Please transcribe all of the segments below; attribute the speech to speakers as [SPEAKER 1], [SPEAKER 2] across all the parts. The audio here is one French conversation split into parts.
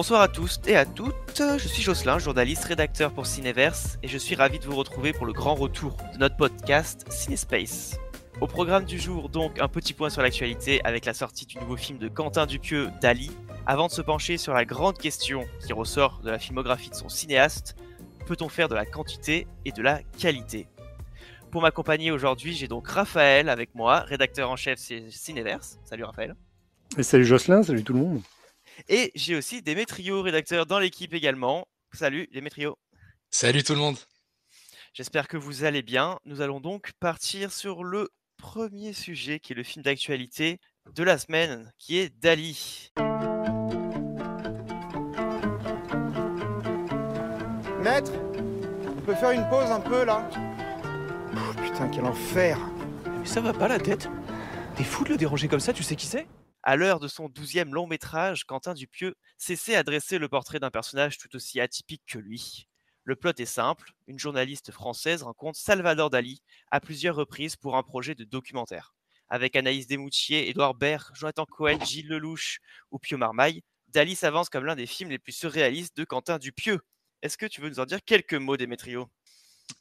[SPEAKER 1] Bonsoir à tous et à toutes, je suis Jocelyn, journaliste, rédacteur pour Cinéverse, et je suis ravi de vous retrouver pour le grand retour de notre podcast Cinespace. Au programme du jour, donc, un petit point sur l'actualité avec la sortie du nouveau film de Quentin Dupieux, Dali, avant de se pencher sur la grande question qui ressort de la filmographie de son cinéaste, peut-on faire de la quantité et de la qualité ? Pour m'accompagner aujourd'hui, j'ai donc Raphaël avec moi, rédacteur en chef chez Cinéverse. Salut Raphaël.
[SPEAKER 2] Et salut Jocelyn, salut tout le monde.
[SPEAKER 1] Et j'ai aussi Démétrio, rédacteur dans l'équipe également. Salut Démétrio.
[SPEAKER 3] Salut tout le monde.
[SPEAKER 1] J'espère que vous allez bien. Nous allons donc partir sur le premier sujet qui est le film d'actualité de la semaine, qui est Dali.
[SPEAKER 4] Maître, on peut faire une pause un peu là? Putain, quel enfer!
[SPEAKER 5] Mais ça va pas la tête? T'es fou de le déranger comme ça, tu sais qui c'est?
[SPEAKER 1] À l'heure de son 12e long métrage, Quentin Dupieux s'essaie à dresser le portrait d'un personnage tout aussi atypique que lui. Le plot est simple, une journaliste française rencontre Salvador Dali à plusieurs reprises pour un projet de documentaire. Avec Anaïs Desmoutiers, Édouard Baird, Jonathan Cohen, Gilles Lelouch ou Pio Marmaille, Dali s'avance comme l'un des films les plus surréalistes de Quentin Dupieux. Est-ce que tu veux nous en dire quelques mots, Démétrio ?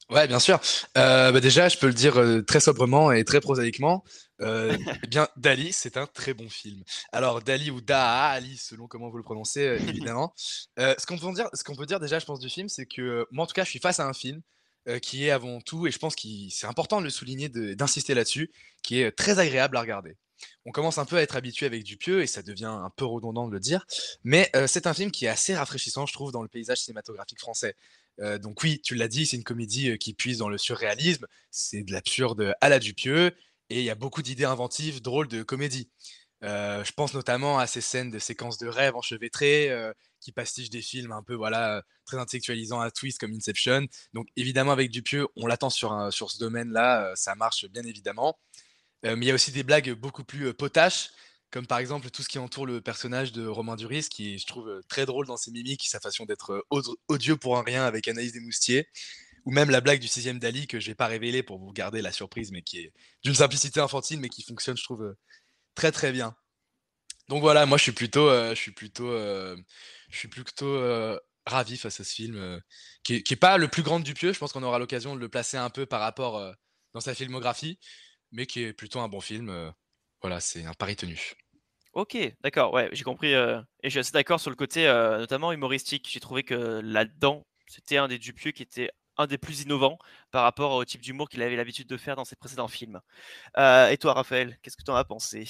[SPEAKER 3] Ouais, bien sûr. Déjà, je peux le dire très sobrement et très prosaïquement. Eh bien, Dali, c'est un très bon film. Alors, Dali ou Dali, selon comment vous le prononcez, évidemment. Ce qu'on peut dire déjà, je pense, du film, c'est que moi, en tout cas, je suis face à un film qui est avant tout, et je pense que c'est important de le souligner, d'insister là-dessus, qui est très agréable à regarder. On commence un peu à être habitué avec Dupieux et ça devient un peu redondant de le dire, mais c'est un film qui est assez rafraîchissant, je trouve, dans le paysage cinématographique français. Donc oui, tu l'as dit, c'est une comédie qui puise dans le surréalisme, c'est de l'absurde à la Dupieux, et il y a beaucoup d'idées inventives, drôles de comédie. Je pense notamment à ces scènes de séquences de rêves enchevêtrées qui pastichent des films un peu très intellectualisants à twist comme Inception. Donc évidemment avec Dupieux, on l'attend sur ce domaine-là, ça marche bien évidemment. Mais il y a aussi des blagues beaucoup plus potaches, comme par exemple tout ce qui entoure le personnage de Romain Duris, qui est, je trouve, très drôle dans ses mimiques, sa façon d'être odieux pour un rien avec Anaïs Desmoustiers, ou même la blague du sixième Dali que je vais pas révéler pour vous garder la surprise, mais qui est d'une simplicité infantile, mais qui fonctionne, je trouve, très très bien. Donc voilà, moi je suis plutôt ravi face à ce film, qui est pas le plus grand de Dupieux. Je pense qu'on aura l'occasion de le placer un peu par rapport dans sa filmographie, mais qui est plutôt un bon film. Voilà, c'est un pari tenu.
[SPEAKER 1] Ok, d'accord, ouais, j'ai compris. Et je suis assez d'accord sur le côté notamment humoristique. J'ai trouvé que là-dedans, c'était un des Dupieux qui était un des plus innovants par rapport au type d'humour qu'il avait l'habitude de faire dans ses précédents films. Et toi, Raphaël, qu'est-ce que tu en as pensé ?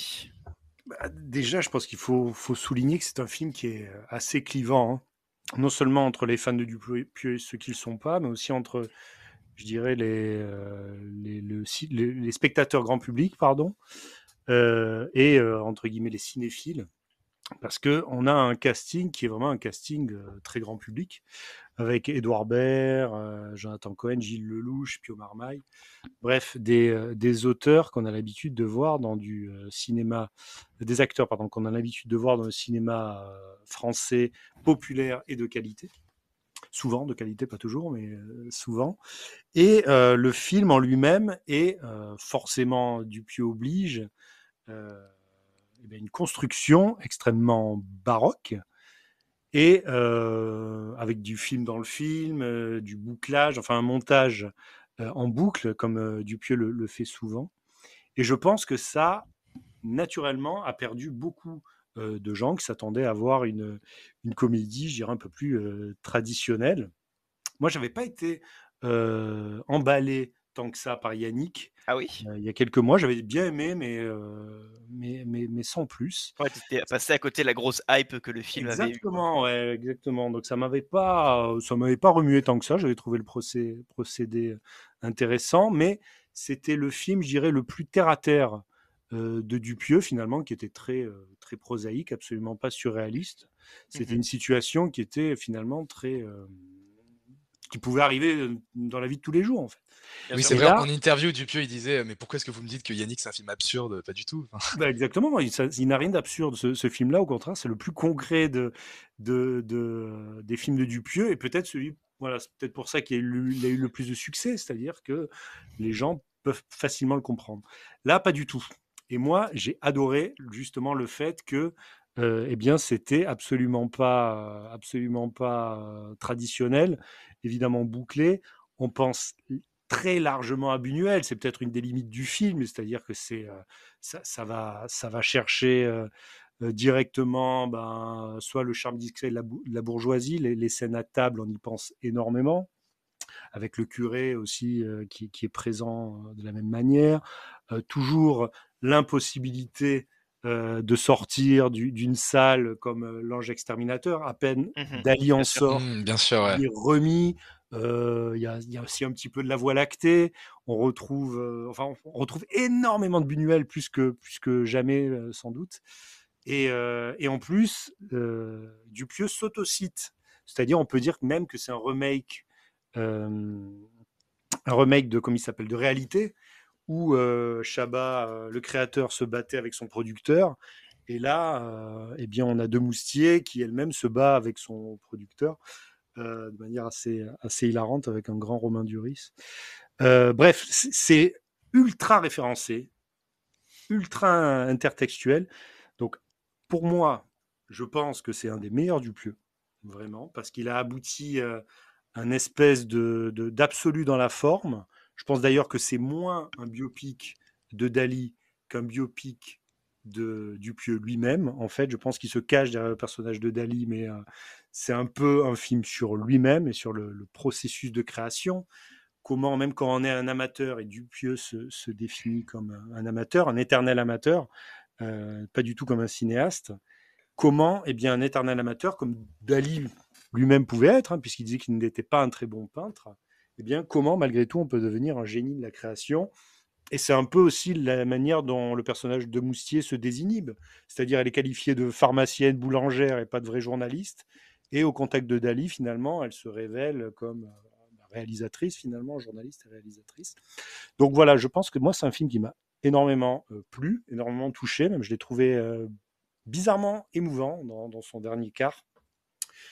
[SPEAKER 2] Déjà, je pense qu'il faut souligner que c'est un film qui est assez clivant, hein. Non seulement entre les fans de Dupieux et ceux qui ne le sont pas, mais aussi entre, je dirais, les spectateurs grand public, pardon, et entre guillemets les cinéphiles. Parce qu'on a un casting qui est vraiment un casting très grand public, avec Édouard Baird, Jonathan Cohen, Gilles Lelouch, Pio Marmaille. Bref, des auteurs qu'on a l'habitude de voir dans du cinéma, des acteurs, pardon, qu'on a l'habitude de voir dans le cinéma français populaire et de qualité. Souvent, de qualité, pas toujours, mais souvent. Et le film en lui-même est forcément, Dupieux oblige, une construction extrêmement baroque, et avec du film dans le film, du bouclage, enfin un montage en boucle, comme Dupieux le fait souvent. Et je pense que ça, naturellement, a perdu beaucoup de gens qui s'attendaient à voir une comédie, je dirais, un peu plus traditionnelle. Moi, je n'avais pas été emballé tant que ça par Yannick.
[SPEAKER 1] Ah oui ?
[SPEAKER 2] Il y a quelques mois, j'avais bien aimé, mais sans plus.
[SPEAKER 1] Ouais, t'étais passé à côté de la grosse hype que le film avait eu, quoi.
[SPEAKER 2] Exactement, ouais, exactement. Donc ça m'avait pas remué tant que ça. J'avais trouvé le procédé intéressant, mais c'était le film, je dirais, le plus terre à terre de Dupieux finalement, qui était très prosaïque, absolument pas surréaliste. C'était une situation qui était finalement qui pouvait arriver dans la vie de tous les jours en fait.
[SPEAKER 1] Bien
[SPEAKER 3] Oui,
[SPEAKER 1] sûr.
[SPEAKER 3] c'est
[SPEAKER 2] Et
[SPEAKER 3] vrai,
[SPEAKER 2] là,
[SPEAKER 3] en interview, Dupieux, il disait mais pourquoi est-ce que vous me dites que Yannick, c'est un film absurde? Pas du tout. Enfin,
[SPEAKER 2] exactement, il n'a rien d'absurde ce film-là, au contraire, c'est le plus concret des films de Dupieux, et peut-être celui, voilà, c'est peut-être pour ça il a eu le plus de succès, c'est-à-dire que les gens peuvent facilement le comprendre. Là, pas du tout. Et moi, j'ai adoré justement le fait que eh bien, c'était absolument pas traditionnel, évidemment bouclé. On pense très largement à Buñuel, c'est peut-être une des limites du film, c'est-à-dire que ça va chercher directement soit le charme discret de la bourgeoisie, les scènes à table, on y pense énormément, avec le curé aussi qui est présent de la même manière. Toujours l'impossibilité de sortir d'une salle comme l'Ange Exterminateur. À peine Dali en
[SPEAKER 1] Bien sûr.
[SPEAKER 2] sort,
[SPEAKER 3] Bien sûr, ouais.
[SPEAKER 2] il est remis. Il y a aussi un petit peu de la Voie lactée. On retrouve énormément de Buñuel, plus que jamais, sans doute. Et en plus, Dupieux s'autocite. C'est-à-dire, on peut dire même que c'est euh, un remake de, comme il s'appelle, de Réalité, où Chabat, le créateur, se battait avec son producteur. Et là, eh bien, on a Demoustier qui elle-même se bat avec son producteur de manière assez hilarante avec un grand Romain Duris. Bref, c'est ultra référencé, ultra intertextuel. Donc, pour moi, je pense que c'est un des meilleurs Dupieux, vraiment, parce qu'il a abouti un espèce d'absolu dans la forme. Je pense d'ailleurs que c'est moins un biopic de Dali qu'un biopic de Dupieux lui-même. En fait, je pense qu'il se cache derrière le personnage de Dali, mais c'est un peu un film sur lui-même et sur le processus de création. Comment, même quand on est un amateur, et Dupieux se définit comme un amateur, un éternel amateur, pas du tout comme un cinéaste, comment, eh bien, un éternel amateur, comme Dali lui-même pouvait être, puisqu'il disait qu'il n'était pas un très bon peintre, eh bien, comment, malgré tout, on peut devenir un génie de la création. Et c'est un peu aussi la manière dont le personnage de Moustier se désinhibe. C'est-à-dire, elle est qualifiée de pharmacienne, boulangère et pas de vraie journaliste. Et au contact de Dali, finalement, elle se révèle comme réalisatrice, finalement, journaliste et réalisatrice. Donc voilà, je pense que moi, c'est un film qui m'a énormément plu, énormément touché. Même je l'ai trouvé bizarrement émouvant dans son dernier quart.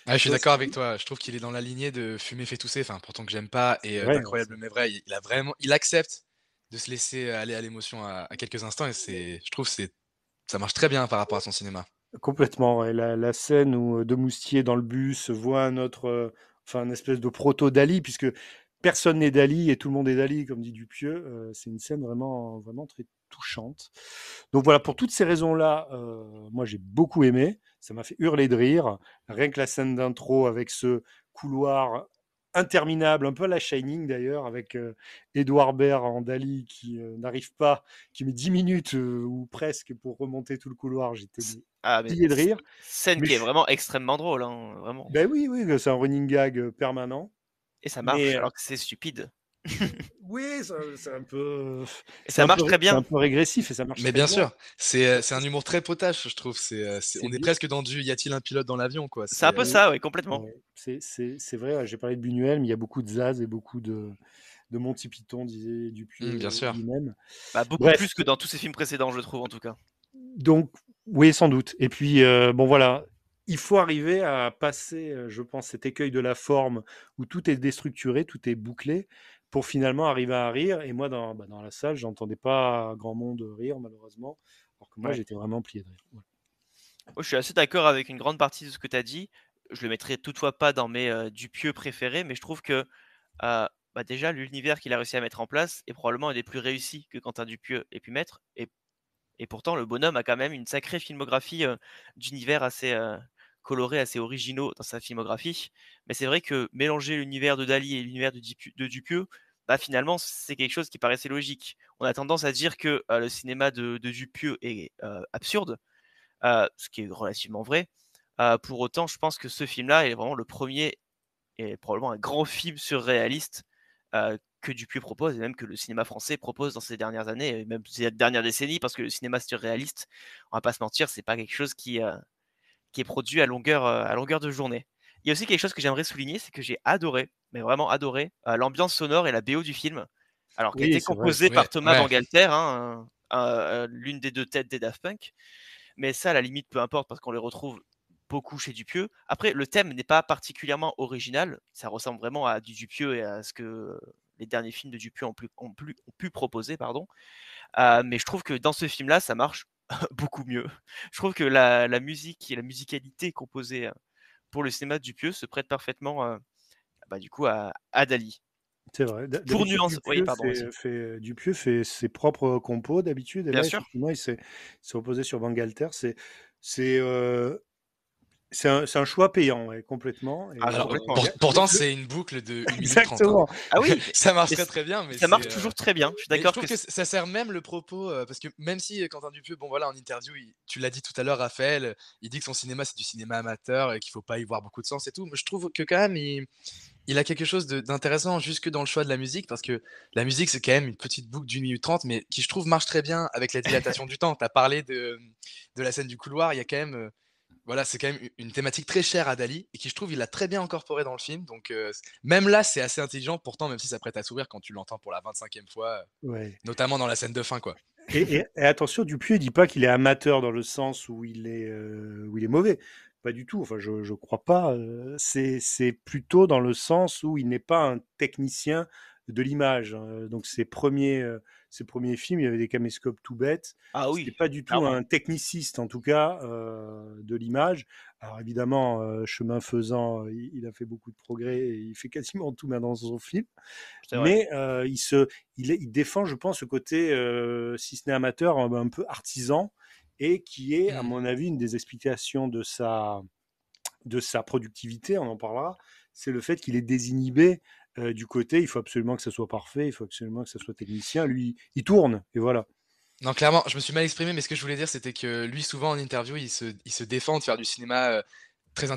[SPEAKER 3] Ah, je suis d'accord avec toi. Je trouve qu'il est dans la lignée de Fumer fait tousser, enfin, pourtant que j'aime pas, et
[SPEAKER 2] Ouais,
[SPEAKER 3] d'Incroyable mais vrai. Il accepte de se laisser aller à l'émotion à quelques instants, et je trouve que ça marche très bien par rapport à son cinéma.
[SPEAKER 2] complètement. Ouais. La scène où Demoustier dans le bus voit un espèce de proto-Dali, puisque personne n'est Dali et tout le monde est Dali, comme dit Dupieux. C'est une scène vraiment, vraiment très touchante. Donc voilà, pour toutes ces raisons-là, moi j'ai beaucoup aimé. Ça m'a fait hurler de rire. Rien que la scène d'intro avec ce couloir interminable, un peu à la Shining d'ailleurs, avec Edouard Baird en Dali qui n'arrive pas, qui met 10 minutes ou presque pour remonter tout le couloir. J'étais
[SPEAKER 1] Mais
[SPEAKER 2] plié de rire.
[SPEAKER 1] scène
[SPEAKER 2] Mais
[SPEAKER 1] qui est vraiment extrêmement drôle, hein, vraiment.
[SPEAKER 2] ben oui, oui, c'est un running gag permanent.
[SPEAKER 1] Et ça marche,
[SPEAKER 2] Mais
[SPEAKER 1] alors que c'est stupide.
[SPEAKER 2] oui, c'est un peu,
[SPEAKER 1] Et ça marche très
[SPEAKER 2] c'est
[SPEAKER 1] bien.
[SPEAKER 2] un peu régressif et ça marche
[SPEAKER 3] Mais
[SPEAKER 2] très
[SPEAKER 3] bien
[SPEAKER 2] bien.
[SPEAKER 3] sûr, c'est un humour très potache, je trouve. On est
[SPEAKER 2] bien.
[SPEAKER 3] presque dans du y a-t-il un pilote dans l'avion, quoi.
[SPEAKER 1] C'est un peu ça, oui, complètement.
[SPEAKER 2] Ouais, c'est vrai, ouais, j'ai parlé de Buñuel, mais il y a beaucoup de Zaz et beaucoup de Monty Python, disait Dupieux
[SPEAKER 3] Bien sûr.
[SPEAKER 2] lui-même.
[SPEAKER 1] Beaucoup
[SPEAKER 2] Bref,
[SPEAKER 1] plus que dans tous ses films précédents, je trouve, en tout cas.
[SPEAKER 2] donc, oui, sans doute. Et puis, bon, voilà, il faut arriver à passer, je pense, cet écueil de la forme où tout est déstructuré, tout est bouclé, pour finalement arriver à rire. Et moi, dans la salle, j'entendais pas grand monde rire, malheureusement, alors que moi,
[SPEAKER 1] Ouais.
[SPEAKER 2] j'étais vraiment plié de rire. Voilà.
[SPEAKER 1] Moi, je suis assez d'accord avec une grande partie de ce que tu as dit. Je le mettrai toutefois pas dans mes Dupieux préférés, mais je trouve que déjà, l'univers qu'il a réussi à mettre en place est probablement un des plus réussis que Quentin Dupieux ait pu mettre. Et pourtant, le bonhomme a quand même une sacrée filmographie d'univers assez colorés, assez originaux dans sa filmographie. Mais c'est vrai que mélanger l'univers de Dali et l'univers de Dupieux, finalement, c'est quelque chose qui paraissait logique. On a tendance à dire que le cinéma de Dupieux est absurde, ce qui est relativement vrai. Pour autant, je pense que ce film-là est vraiment le premier et probablement un grand film surréaliste que Dupieux propose et même que le cinéma français propose dans ces dernières années et même ces dernières décennies, parce que le cinéma surréaliste, on va pas se mentir, c'est pas quelque chose qui est produit à longueur de journée. Il y a aussi quelque chose que j'aimerais souligner, c'est que j'ai adoré, mais vraiment adoré, l'ambiance sonore et la BO du film, alors qui a
[SPEAKER 2] Oui,
[SPEAKER 1] été
[SPEAKER 2] c'est vrai.
[SPEAKER 1] composée par
[SPEAKER 3] Ouais,
[SPEAKER 1] Thomas
[SPEAKER 3] ouais.
[SPEAKER 1] Bangalter, hein, l'une des deux têtes des Daft Punk. Mais ça, à la limite, peu importe, parce qu'on les retrouve beaucoup chez Dupieux. Après, le thème n'est pas particulièrement original. Ça ressemble vraiment à du Dupieux et à ce que les derniers films de Dupieux ont pu proposer, pardon. Mais je trouve que dans ce film-là, ça marche beaucoup mieux. Je trouve que la musique et la musicalité composée pour le cinéma de Dupieux se prête parfaitement du coup à Dali.
[SPEAKER 2] C'est vrai.
[SPEAKER 1] Pour
[SPEAKER 2] D'habitude,
[SPEAKER 1] nuance, oui, pardon, vas-y.
[SPEAKER 2] Dupieux fait ses propres compos d'habitude, et
[SPEAKER 1] Bien
[SPEAKER 2] là,
[SPEAKER 1] sûr.
[SPEAKER 2] effectivement, il s'est reposé sur Bangalter. C'est un choix payant, ouais, complètement. Et,
[SPEAKER 1] Ah,
[SPEAKER 3] Alors,
[SPEAKER 1] complètement.
[SPEAKER 3] pourtant,
[SPEAKER 2] le-
[SPEAKER 3] c'est une boucle de 1 minute 30.
[SPEAKER 2] Exactement.
[SPEAKER 1] Ah oui,
[SPEAKER 3] Ça marche
[SPEAKER 1] mais
[SPEAKER 3] très très bien, mais
[SPEAKER 1] ça
[SPEAKER 3] c'est,
[SPEAKER 1] marche toujours très bien. Je suis
[SPEAKER 3] mais je
[SPEAKER 1] d'accord
[SPEAKER 3] trouve
[SPEAKER 1] que
[SPEAKER 3] que ça sert même le propos, parce que même si Quentin Dupieux, bon voilà, en interview, tu l'as dit tout à l'heure, Raphaël, il dit que son cinéma c'est du cinéma amateur et qu'il faut pas y voir beaucoup de sens et tout. Mais je trouve que quand même il a quelque chose d'intéressant jusque dans le choix de la musique, parce que la musique c'est quand même une petite boucle d'1 minute 30, mais qui je trouve marche très bien avec la dilatation du temps. Tu as parlé de la scène du couloir, il y a quand même, voilà, c'est quand même une thématique très chère à Dali et qui je trouve il a très bien incorporé dans le film. Donc même là c'est assez intelligent, pourtant même si ça prête à sourire quand tu l'entends pour la 25e fois,
[SPEAKER 2] Ouais.
[SPEAKER 3] notamment dans la scène de fin, quoi.
[SPEAKER 2] Et attention, Dupieux, il dit pas qu'il est amateur dans le sens où il est mauvais. Pas du tout. Enfin, je crois pas. C'est plutôt dans le sens où il n'est pas un technicien de l'image, hein. Donc ses premiers films, il y avait des caméscopes tout bêtes.
[SPEAKER 1] Ah
[SPEAKER 2] C'était
[SPEAKER 1] oui,
[SPEAKER 2] pas du tout
[SPEAKER 1] clairement.
[SPEAKER 2] un techniciste, en tout cas, de l'image. Alors évidemment, chemin faisant, il a fait beaucoup de progrès et il fait quasiment tout maintenant dans son film.
[SPEAKER 1] C'est vrai.
[SPEAKER 2] Mais il défend, je pense, ce côté, si ce n'est amateur, un peu artisan, et qui est, à
[SPEAKER 3] Mmh.
[SPEAKER 2] mon avis, une des explications de sa productivité, on en parlera, c'est le fait qu'il est désinhibé du côté, il faut absolument que ça soit parfait, il faut absolument que ça soit technicien. Lui, il tourne, et voilà.
[SPEAKER 3] Non, clairement, je me suis mal exprimé, mais ce que je voulais dire, c'était que lui, souvent en interview, il se défend de faire du cinéma très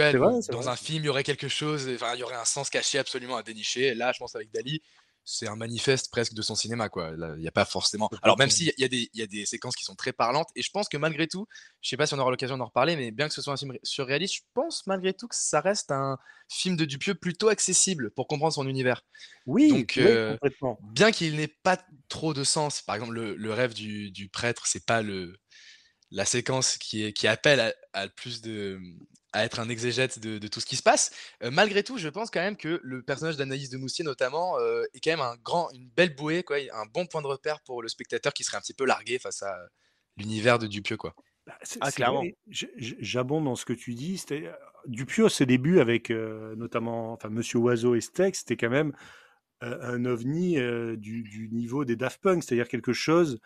[SPEAKER 2] C'est
[SPEAKER 3] intellectuel, où
[SPEAKER 2] vrai, c'est
[SPEAKER 3] dans
[SPEAKER 2] vrai.
[SPEAKER 3] un film, il y aurait quelque chose, enfin, il y aurait un sens caché absolument à dénicher. Et là, je pense avec Dali, c'est un manifeste presque de son cinéma, quoi. Là, il n'y a pas forcément. Alors, même
[SPEAKER 2] Complètement.
[SPEAKER 3] s'il y a des séquences qui sont très parlantes, et je pense que malgré tout, je sais pas si on aura l'occasion d'en reparler, mais bien que ce soit un film surréaliste, je pense malgré tout que ça reste un film de Dupieux plutôt accessible pour comprendre son univers.
[SPEAKER 2] Oui,
[SPEAKER 3] Donc,
[SPEAKER 2] oui, complètement.
[SPEAKER 3] bien qu'il n'ait pas trop de sens, par exemple, le rêve du prêtre, c'est pas la séquence qui appelle à plus à être un exégète de tout ce qui se passe. Malgré tout, je pense quand même que le personnage d'Anaïs de Moustier, notamment, est quand même une belle bouée, quoi, un bon point de repère pour le spectateur qui serait un petit peu largué face à l'univers de Dupieux, quoi.
[SPEAKER 2] Bah,
[SPEAKER 1] Ah,
[SPEAKER 2] c'est
[SPEAKER 1] clairement.
[SPEAKER 2] vrai, j'abonde dans ce que tu dis. Dupieux, à ses débuts, avec notamment enfin, Monsieur Oiseau et Steak, c'était quand même un ovni du niveau des Daft Punk, c'est-à-dire quelque chose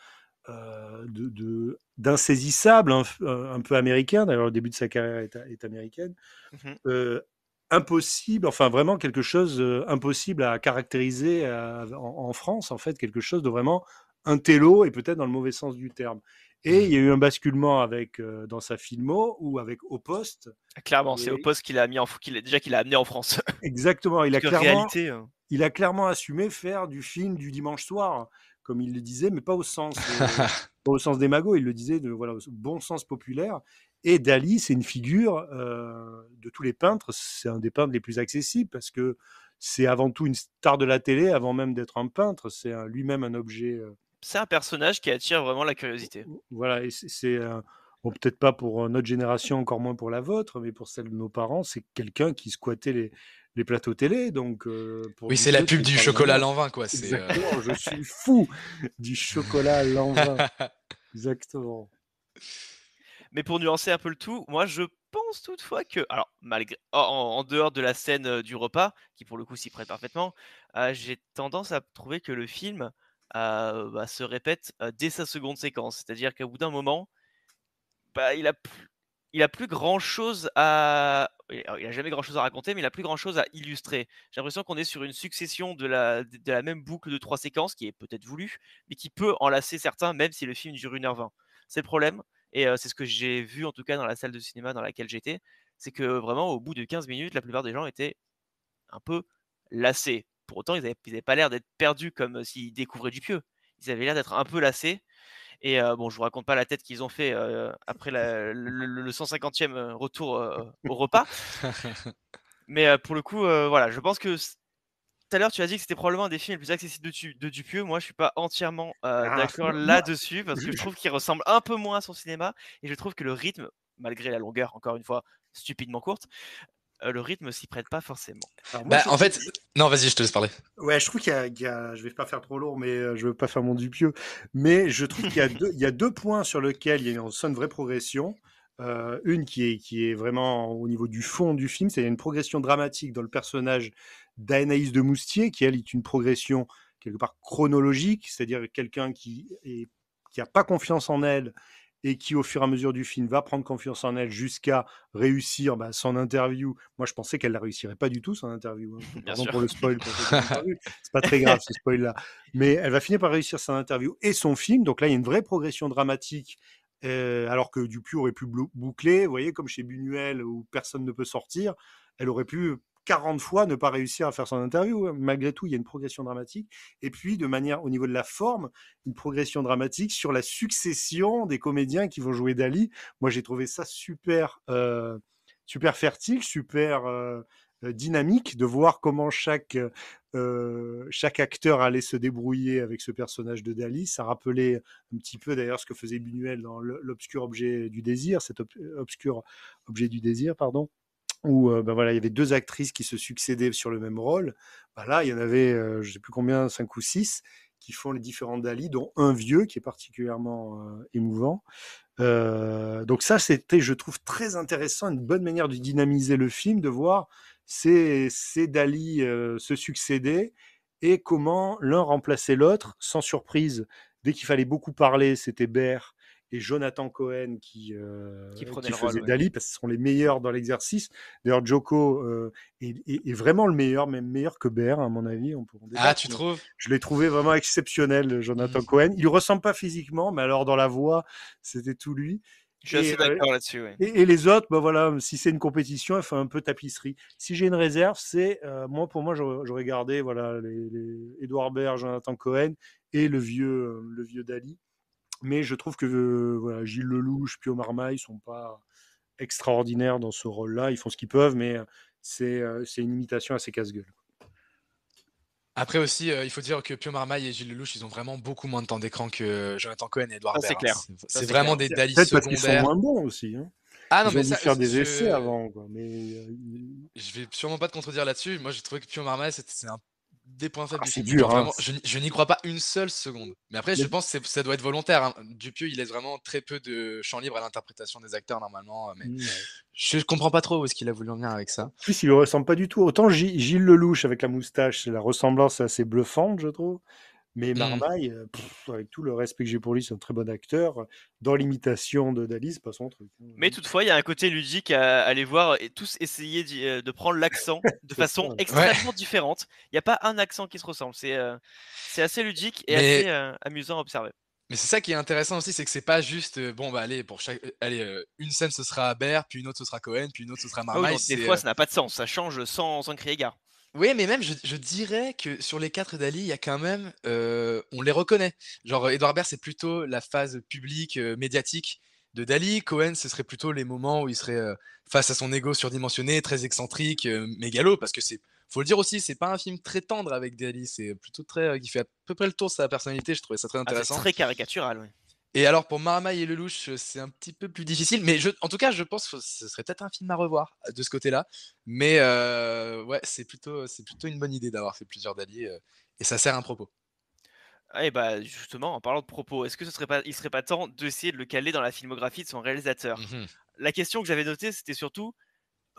[SPEAKER 2] d'insaisissable, un peu américain. D'ailleurs, le début de sa carrière est américaine.
[SPEAKER 1] Mhm.
[SPEAKER 2] Impossible, enfin vraiment quelque chose impossible à caractériser en France, en fait, quelque chose de vraiment intello et peut-être dans le mauvais sens du terme. Et il y a eu un basculement avec dans sa filmo ou avec Au Poste.
[SPEAKER 1] Clairement, c'est au
[SPEAKER 2] Et
[SPEAKER 1] poste qu'il a mis qu'il a amené en France.
[SPEAKER 2] exactement,
[SPEAKER 1] Parce que réalité,
[SPEAKER 2] il a clairement assumé faire du film du dimanche soir, comme il le disait, mais pas au sens, pas au sens des magots, il le disait voilà, au bon sens populaire. Et Dali, c'est une figure de tous les peintres, c'est un des peintres les plus accessibles parce que c'est avant tout une star de la télé, avant même d'être un peintre, c'est lui-même un objet.
[SPEAKER 1] c'est un personnage qui attire vraiment la curiosité.
[SPEAKER 2] Voilà, et bon, peut-être pas pour notre génération, encore moins pour la vôtre, mais pour celle de nos parents, c'est quelqu'un qui squattait les plateaux télé. Donc, pour
[SPEAKER 3] Oui, c'est la
[SPEAKER 2] Dupieux,
[SPEAKER 3] pub
[SPEAKER 2] c'est
[SPEAKER 3] du
[SPEAKER 2] pas le
[SPEAKER 3] chocolat à
[SPEAKER 2] moment.
[SPEAKER 3] l'envin, quoi.
[SPEAKER 2] Exactement, je suis fou du chocolat à l'envin. Exactement.
[SPEAKER 1] Mais pour nuancer un peu le tout, moi je pense toutefois que, alors malgré, en dehors de la scène du repas, qui pour le coup s'y prête parfaitement, j'ai tendance à trouver que le film se répète dès sa seconde séquence. C'est-à-dire qu'au bout d'un moment, il a plus grand chose à. Il a jamais grand chose à raconter, mais il a plus grand chose à illustrer. J'ai l'impression qu'on est sur une succession de la même boucle de 3 séquences, qui est peut-être voulue, mais qui peut en lasser certains, même si le film dure 1h20. C'est le problème, et c'est ce que j'ai vu en tout cas dans la salle de cinéma dans laquelle j'étais, c'est que vraiment au bout de 15 minutes, la plupart des gens étaient un peu lassés. Pour autant, ils avaient pas l'air d'être perdus comme s'ils découvraient du pieux. Ils avaient l'air d'être un peu lassés, et bon, je vous raconte pas la tête qu'ils ont fait après le 150e retour au repas. Mais pour le coup, voilà, je pense que tout à l'heure, tu as dit que c'était probablement un des films les plus accessibles de Dupieux. Moi, je suis pas entièrement
[SPEAKER 2] Ah,
[SPEAKER 1] d'accord
[SPEAKER 2] moi,
[SPEAKER 1] là-dessus, parce que je
[SPEAKER 2] je-
[SPEAKER 1] trouve qu'il ressemble un peu moins à son cinéma, et je trouve que le rythme, malgré la longueur, encore une fois, stupidement courte, le rythme s'y prête pas forcément.
[SPEAKER 2] Alors moi,
[SPEAKER 3] Bah, en fait, non, vas-y, je te laisse parler.
[SPEAKER 2] ouais, je trouve je vais pas faire trop lourd, mais je veux pas faire mon Dupieux, mais je trouve il y a deux points sur lesquels il y a une vraie progression. Une qui est vraiment au niveau du fond du film, c'est qu'il y a une progression dramatique dans le personnage d'Anaïs de Moustier, qui elle est une progression quelque part chronologique, c'est-à-dire quelqu'un qui a pas confiance en elle et qui, au fur et à mesure du film, va prendre confiance en elle jusqu'à réussir son interview. Moi, je pensais qu'elle ne la réussirait pas du tout, son interview.
[SPEAKER 1] Bien
[SPEAKER 2] Pardon
[SPEAKER 1] sûr.
[SPEAKER 2] pour le spoil pour ceux qui l'ont pas vu. C'est pas très grave, ce spoil-là. Mais elle va finir par réussir son interview et son film. Donc là, il y a une vraie progression dramatique. Alors que Dupieux aurait pu boucler, vous voyez, comme chez Buñuel, où personne ne peut sortir, elle aurait pu 40 fois ne pas réussir à faire son interview. Malgré tout, il y a une progression dramatique. Et puis, de manière, au niveau de la forme, une progression dramatique sur la succession des comédiens qui vont jouer Dali. Moi, j'ai trouvé ça super, super fertile, super dynamique de voir comment chaque acteur allait se débrouiller avec ce personnage de Dali. Ça rappelait un petit peu d'ailleurs ce que faisait Buñuel dans l'obscur objet du désir, cet obscur objet du désir, pardon, où voilà, il y avait deux actrices qui se succédaient sur le même rôle. Là, il y en avait, je ne sais plus combien, 5 ou 6, qui font les différents Dali, dont un vieux qui est particulièrement émouvant. Donc ça, c'était, je trouve, très intéressant, une bonne manière de dynamiser le film, de voir ces Dali se succéder et comment l'un remplaçait l'autre sans surprise. Dès qu'il fallait beaucoup parler, c'était Baer et Jonathan Cohen qui
[SPEAKER 1] prenait le rôle,
[SPEAKER 2] faisait
[SPEAKER 1] ouais.
[SPEAKER 2] Dali, parce que ce sont les meilleurs dans l'exercice. D'ailleurs, Joko est vraiment le meilleur, même meilleur que Baer, à mon avis. On peut en débattre,
[SPEAKER 3] Ah, tu
[SPEAKER 2] mais
[SPEAKER 3] trouves?
[SPEAKER 2] je l'ai trouvé vraiment exceptionnel, Jonathan Cohen. Il ne ressemble pas physiquement, mais alors dans la voix, c'était tout lui.
[SPEAKER 1] Je suis assez d'accord là-dessus, ouais.
[SPEAKER 2] Et les autres, voilà, si c'est une compétition, elle fait un peu tapisserie. Si j'ai une réserve, c'est pour moi, j'aurais gardé voilà les Edouard Baird, Jonathan Cohen et le vieux Dali. Mais je trouve que voilà, Gilles Lelouch, Pio Marmaille sont pas extraordinaires dans ce rôle-là. Ils font ce qu'ils peuvent, mais c'est une imitation assez casse-gueule.
[SPEAKER 3] Après aussi, il faut dire que Pio Marmaille et Gilles Lelouch, ils ont vraiment beaucoup moins de temps d'écran que Jonathan Cohen et Edouard
[SPEAKER 1] Ça, c'est
[SPEAKER 3] Baird.
[SPEAKER 1] clair.
[SPEAKER 3] C'est
[SPEAKER 1] c'est
[SPEAKER 3] vraiment
[SPEAKER 1] clair.
[SPEAKER 3] des Dali
[SPEAKER 2] Peut-être parce qu'ils sont
[SPEAKER 3] secondaires.
[SPEAKER 2] moins bons aussi. Hein.
[SPEAKER 3] Ah non,
[SPEAKER 2] Ils
[SPEAKER 3] mais
[SPEAKER 2] ont dû
[SPEAKER 3] ça,
[SPEAKER 2] faire des essais avant, quoi. Mais
[SPEAKER 3] je vais sûrement pas te contredire là-dessus. Moi, j'ai trouvé que Pio Marmaille, c'est un des points faibles du
[SPEAKER 2] c'est
[SPEAKER 3] film.
[SPEAKER 2] dur.
[SPEAKER 3] Genre
[SPEAKER 2] Hein.
[SPEAKER 3] vraiment, je n'y crois pas une seule seconde. Mais après, je pense que ça doit être volontaire. Hein. Dupieux, il laisse vraiment très peu de champ libre à l'interprétation des acteurs normalement. Mais je comprends pas trop où est-ce qu'il a voulu en venir avec ça.
[SPEAKER 2] En plus, il ne ressemble pas du tout. Autant Gilles Lelouch avec la moustache, la ressemblance est assez bluffante, je trouve. Mais Marmaille, avec tout le respect que j'ai pour lui, c'est un très bon acteur. Dans l'imitation de Dali, c'est pas son truc.
[SPEAKER 1] Mais toutefois, il y a un côté ludique à aller voir et tous essayer de prendre l'accent de façon extrêmement différente. Il n'y a pas un accent qui se ressemble. C'est assez ludique et assez amusant à observer.
[SPEAKER 3] Mais c'est ça qui est intéressant aussi, c'est que c'est pas juste allez, pour chaque une scène ce sera Baird, puis une autre ce sera Cohen, puis une autre ce sera Marmaille.
[SPEAKER 1] Des fois, ça n'a pas de sens. Ça change sans crier gare.
[SPEAKER 3] Oui, mais même, je dirais que sur les 4 Dali, il y a quand même, on les reconnaît. Genre, Edouard Baird, c'est plutôt la phase publique, médiatique de Dali. Cohen, ce serait plutôt les moments où il serait face à son ego surdimensionné, très excentrique, mégalo, parce que faut le dire aussi, c'est pas un film très tendre avec Dali, c'est plutôt très, qui fait à peu près le tour de sa personnalité. Je trouvais ça très intéressant.
[SPEAKER 1] C'est très caricatural, oui.
[SPEAKER 3] Et alors pour Marmaille et Lelouch, c'est un petit peu plus difficile, mais en tout cas, je pense que ce serait peut-être un film à revoir de ce côté-là. Mais ouais, c'est plutôt une bonne idée d'avoir fait plusieurs Dali et ça sert un propos.
[SPEAKER 1] Et bah justement, en parlant de propos, est-ce que il serait pas temps d'essayer de le caler dans la filmographie de son réalisateur? La question que j'avais notée, c'était surtout: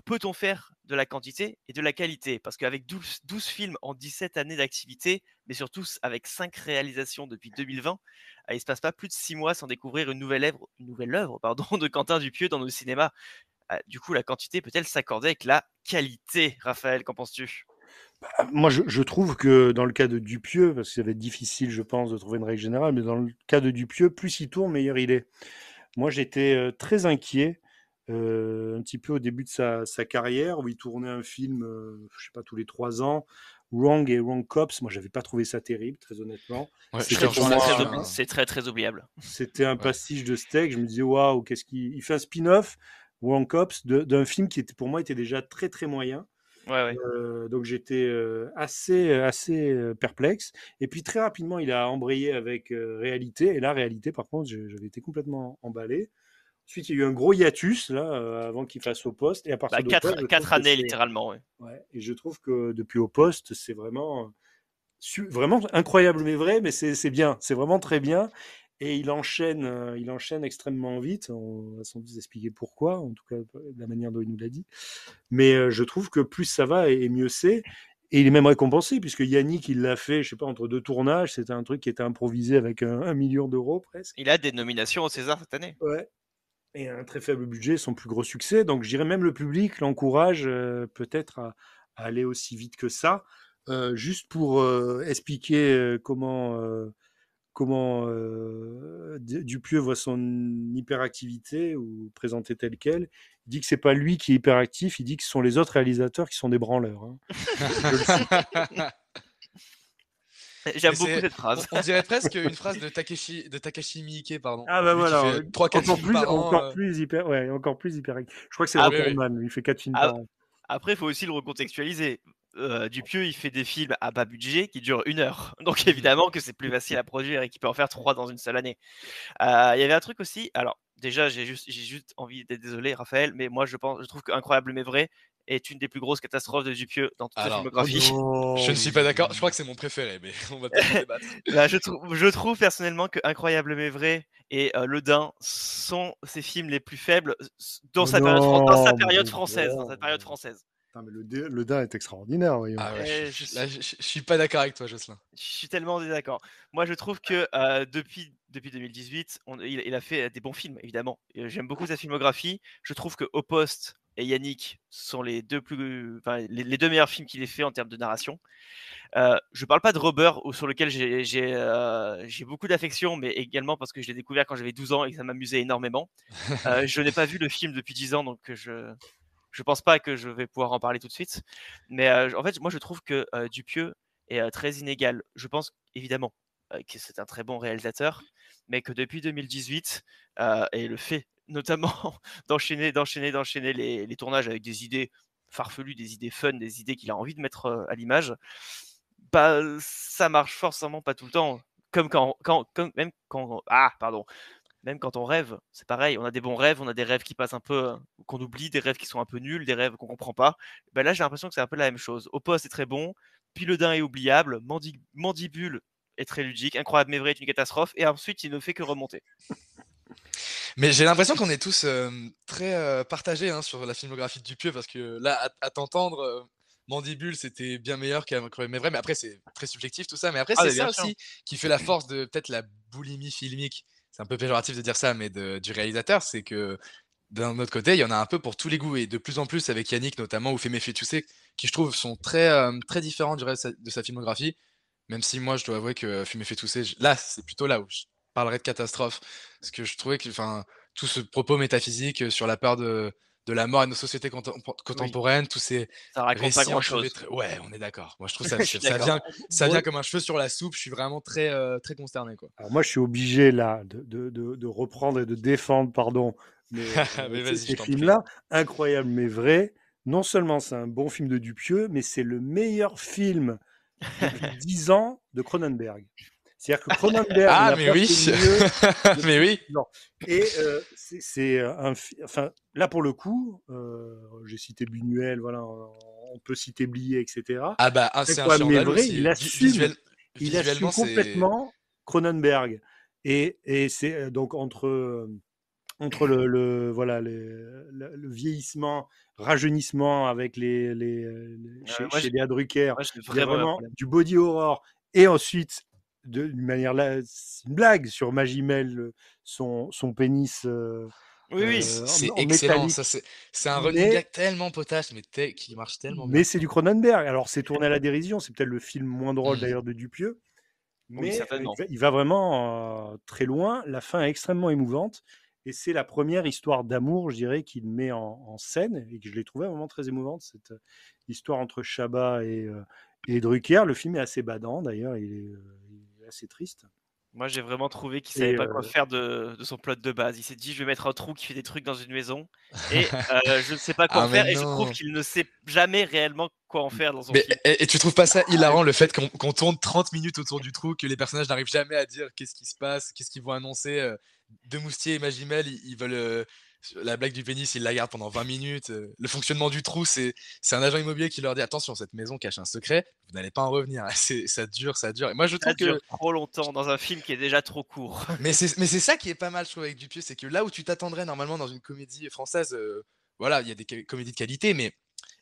[SPEAKER 1] peut-on faire de la quantité et de la qualité? Parce qu'avec 12 films en 17 années d'activité, mais surtout avec 5 réalisations depuis 2020, il ne se passe pas plus de 6 mois sans découvrir une nouvelle œuvre de Quentin Dupieux dans nos cinémas. Du coup, la quantité peut-elle s'accorder avec la qualité, Raphaël? Qu'en penses-tu?
[SPEAKER 2] Moi, je trouve que dans le cas de Dupieux, parce que ça va être difficile, je pense, de trouver une règle générale, mais dans le cas de Dupieux, plus il tourne, meilleur il est. Moi, j'étais très inquiet un petit peu au début de sa carrière, où il tournait un film, je sais pas, tous les 3 ans, Wrong et Wrong Cops. Moi, j'avais pas trouvé ça terrible, très honnêtement.
[SPEAKER 3] Ouais,
[SPEAKER 1] c'est très très oubliable.
[SPEAKER 2] C'était un pastiche de steak. Je me disais, waouh, qu'est-ce qu'il fait un spin-off, Wrong Cops, d'un film qui pour moi était déjà très très moyen.
[SPEAKER 1] Ouais.
[SPEAKER 2] Donc j'étais assez perplexe. Et puis très rapidement, il a embrayé avec Réalité. Et là, Réalité, par contre, j'avais été complètement emballé. Ensuite, il y a eu un gros hiatus là, avant qu'il fasse Au Poste. Et à partir
[SPEAKER 1] Bah,
[SPEAKER 2] de Au Poste, je trouve
[SPEAKER 1] 4
[SPEAKER 2] que
[SPEAKER 1] années,
[SPEAKER 2] c'est-
[SPEAKER 1] littéralement. Ouais.
[SPEAKER 2] ouais, et je trouve que depuis Au Poste, c'est vraiment, vraiment incroyable, mais vrai, mais c'est bien. C'est vraiment très bien. Et il enchaîne extrêmement vite. On va sans doute expliquer pourquoi, en tout cas de la manière dont il nous l'a dit. Mais je trouve que plus ça va et mieux c'est. Et il est même récompensé, puisque Yannick, il l'a fait, je sais pas, entre deux tournages. C'était un truc qui était improvisé avec 1 million d'euros presque.
[SPEAKER 1] Il a des nominations au César cette année.
[SPEAKER 2] Ouais. Et un très faible budget, son plus gros succès. Donc je dirais même le public l'encourage peut-être à aller aussi vite que ça. Juste pour expliquer comment Dupieux voit son hyperactivité ou présenté tel quel. Il dit que c'est pas lui qui est hyperactif, il dit que ce sont les autres réalisateurs qui sont des branleurs. Hein. Je le cite.
[SPEAKER 1] J'aime
[SPEAKER 3] Mais
[SPEAKER 1] beaucoup
[SPEAKER 3] c'est-
[SPEAKER 1] cette phrase.
[SPEAKER 3] On dirait presque une phrase de Takashi Miike, pardon.
[SPEAKER 2] Ah bah
[SPEAKER 3] Lui qui
[SPEAKER 2] voilà,
[SPEAKER 3] fait 3-4
[SPEAKER 2] encore
[SPEAKER 3] films
[SPEAKER 2] plus,
[SPEAKER 3] par an.
[SPEAKER 2] encore plus hyper, ouais, encore plus hyperactif. Je crois que c'est le
[SPEAKER 1] Ah,
[SPEAKER 3] oui, oui.
[SPEAKER 2] recordman, lui, il fait 4 films
[SPEAKER 1] Ah,
[SPEAKER 2] par an.
[SPEAKER 1] Après, il faut aussi le recontextualiser. Dupieux, il fait des films à bas budget qui durent 1 heure. Donc évidemment que c'est plus facile à produire et qu'il peut en faire 3 dans une seule année. Il y avait un truc aussi. Alors déjà, j'ai juste envie d'être désolé, Raphaël, mais moi je trouve que Incroyable mais vrai est une des plus grosses catastrophes de Dupieux dans toute sa
[SPEAKER 3] Alors,
[SPEAKER 1] filmographie.
[SPEAKER 3] je ne suis pas d'accord. Je crois que c'est mon préféré, mais on va peut-être en débattre.
[SPEAKER 1] Là, je trouve personnellement que Incroyable mais vrai et Le Dain sont ses films les plus faibles dans sa période, dans sa période française. Dans cette période française.
[SPEAKER 2] Putain, mais le Dain est extraordinaire, voyons.
[SPEAKER 3] Ah ouais,
[SPEAKER 1] Ouais,
[SPEAKER 3] là, je suis pas d'accord avec toi, Jocelyn.
[SPEAKER 1] Je suis tellement en désaccord. Moi, je trouve que depuis 2018, il a fait des bons films, évidemment. J'aime beaucoup sa filmographie. Je trouve que Au Poste et Yannick sont les deux meilleurs films qu'il ait fait en termes de narration. Je parle pas de Rubber, sur lequel j'ai beaucoup d'affection, mais également parce que je l'ai découvert quand j'avais 12 ans et que ça m'amusait énormément. Je n'ai pas vu le film depuis 10 ans, donc je pense pas que je vais pouvoir en parler tout de suite. Mais en fait, moi, je trouve que Dupieux est très inégal. Je pense évidemment que c'est un très bon réalisateur, mais que depuis 2018, et le fait notamment d'enchaîner les tournages avec des idées farfelues, des idées fun, des idées qu'il a envie de mettre à l'image, bah ça marche forcément pas tout le temps. Même quand on rêve, c'est pareil, on a des bons rêves, on a des rêves qui passent un peu, qu'on oublie, des rêves qui sont un peu nuls, des rêves qu'on comprend pas. Ben là, j'ai l'impression que c'est un peu la même chose. Au Poste est très bon, puis Le Dain est oubliable, Mandibule est très ludique, Incroyable mais vrai est une catastrophe, et ensuite il ne fait que remonter.
[SPEAKER 3] Mais j'ai l'impression qu'on est tous très partagés sur la filmographie de Dupieux, parce que là, à t'entendre, Mandibule, c'était bien meilleur qu'Incroyable mais vrai, mais après, c'est très subjectif tout ça. Mais après,
[SPEAKER 1] Ah,
[SPEAKER 3] c'est
[SPEAKER 1] mais bien
[SPEAKER 3] ça
[SPEAKER 1] sûr.
[SPEAKER 3] aussi qui fait la force de peut-être la boulimie filmique. C'est un peu péjoratif de dire ça, mais du réalisateur, c'est que d'un autre côté, il y en a un peu pour tous les goûts, et de plus en plus avec Yannick notamment, ou Femme Fetoussé, qui je trouve sont très différents du reste de sa filmographie. Même si moi, je dois avouer que Femme Fetoussé, là, c'est plutôt là où je parlerais de catastrophe, parce que je trouvais que, tout ce propos métaphysique sur la peur de la mort et de nos sociétés contemporaines, tous ces
[SPEAKER 1] Ça raconte pas
[SPEAKER 3] récits,
[SPEAKER 1] grand
[SPEAKER 3] je trouvais
[SPEAKER 1] chose.
[SPEAKER 3] ouais, on est d'accord. Moi, je trouve
[SPEAKER 1] Je suis d'accord.
[SPEAKER 3] ça vient comme un cheveu sur la soupe. Je suis vraiment très consterné, quoi.
[SPEAKER 2] Alors moi, je suis obligé là de reprendre et de défendre, pardon, mais
[SPEAKER 3] Mais vas-y,
[SPEAKER 2] ces
[SPEAKER 3] je t'en prie.
[SPEAKER 2] films-là, Incroyable mais vrai. Non seulement c'est un bon film de Dupieux, mais c'est le meilleur film depuis 10 ans de Cronenberg. C'est-à-dire que Cronenberg
[SPEAKER 3] Ah,
[SPEAKER 2] n'a
[SPEAKER 3] mais
[SPEAKER 2] pas
[SPEAKER 3] oui.
[SPEAKER 2] fait mieux.
[SPEAKER 3] Mais oui.
[SPEAKER 2] Non. Et c'est enfin là pour le coup, j'ai cité Buñuel, voilà, on peut citer Blier, etc.
[SPEAKER 3] Ah bah, c'est un
[SPEAKER 2] Incroyable mais
[SPEAKER 3] scandale
[SPEAKER 2] vrai,
[SPEAKER 3] aussi.
[SPEAKER 2] il assume
[SPEAKER 3] Visuellement, c'est
[SPEAKER 2] complètement Cronenberg. Et c'est donc entre voilà le vieillissement, rajeunissement avec chez Léa Drucker,
[SPEAKER 1] Moi, j'ai
[SPEAKER 2] il y a
[SPEAKER 1] vraiment un
[SPEAKER 2] vraiment
[SPEAKER 1] problème.
[SPEAKER 2] du body horror, et ensuite d'une manière là, c'est une blague sur Magimel, son pénis
[SPEAKER 1] Oui.
[SPEAKER 3] c'est
[SPEAKER 2] en
[SPEAKER 3] excellent.
[SPEAKER 2] métallique.
[SPEAKER 3] Ça, c'est un running
[SPEAKER 2] Mais-
[SPEAKER 3] gag tellement potache, mais qui marche tellement bien.
[SPEAKER 2] Mais c'est du Cronenberg. Alors c'est tourné à la dérision, c'est peut-être le film moins drôle
[SPEAKER 3] Mm.
[SPEAKER 2] d'ailleurs de Dupieux,
[SPEAKER 1] Oui,
[SPEAKER 2] mais
[SPEAKER 1] certainement.
[SPEAKER 2] il va vraiment très loin. La fin est extrêmement émouvante, et c'est la première histoire d'amour, je dirais, qu'il met en scène, et que je l'ai trouvé vraiment très émouvante, cette histoire entre Chabat et Drucker. Le film est assez badant d'ailleurs, il est assez triste.
[SPEAKER 1] Moi, j'ai vraiment trouvé qu'il savait
[SPEAKER 2] Et
[SPEAKER 1] pas quoi faire de son plot de base. Il s'est dit, je vais mettre un trou qui fait des trucs dans une maison, et je ne sais pas quoi
[SPEAKER 3] Ah,
[SPEAKER 1] en faire.
[SPEAKER 3] mais
[SPEAKER 1] Et je trouve
[SPEAKER 3] non.
[SPEAKER 1] qu'il ne sait jamais réellement quoi en faire dans son
[SPEAKER 3] Mais,
[SPEAKER 1] film.
[SPEAKER 3] et tu trouves pas ça hilarant, le fait qu'on tourne 30 minutes autour du trou, que les personnages n'arrivent jamais à dire qu'est-ce qui se passe, qu'est-ce qu'ils vont annoncer, Demoustier et Magimel, ils veulent la blague du pénis, ils la gardent pendant 20 minutes. Le fonctionnement du trou, c'est un agent immobilier qui leur dit attention, cette maison cache un secret, vous n'allez pas en revenir. Ça dure, ça dure. Et moi, je
[SPEAKER 1] Ça
[SPEAKER 3] trouve
[SPEAKER 1] dure
[SPEAKER 3] que.
[SPEAKER 1] trop longtemps dans un film qui est déjà trop court.
[SPEAKER 3] Mais c'est ça qui est pas mal, je trouve, avec Dupieux, c'est que là où tu t'attendrais normalement dans une comédie française, voilà, il y a des comédies de qualité, mais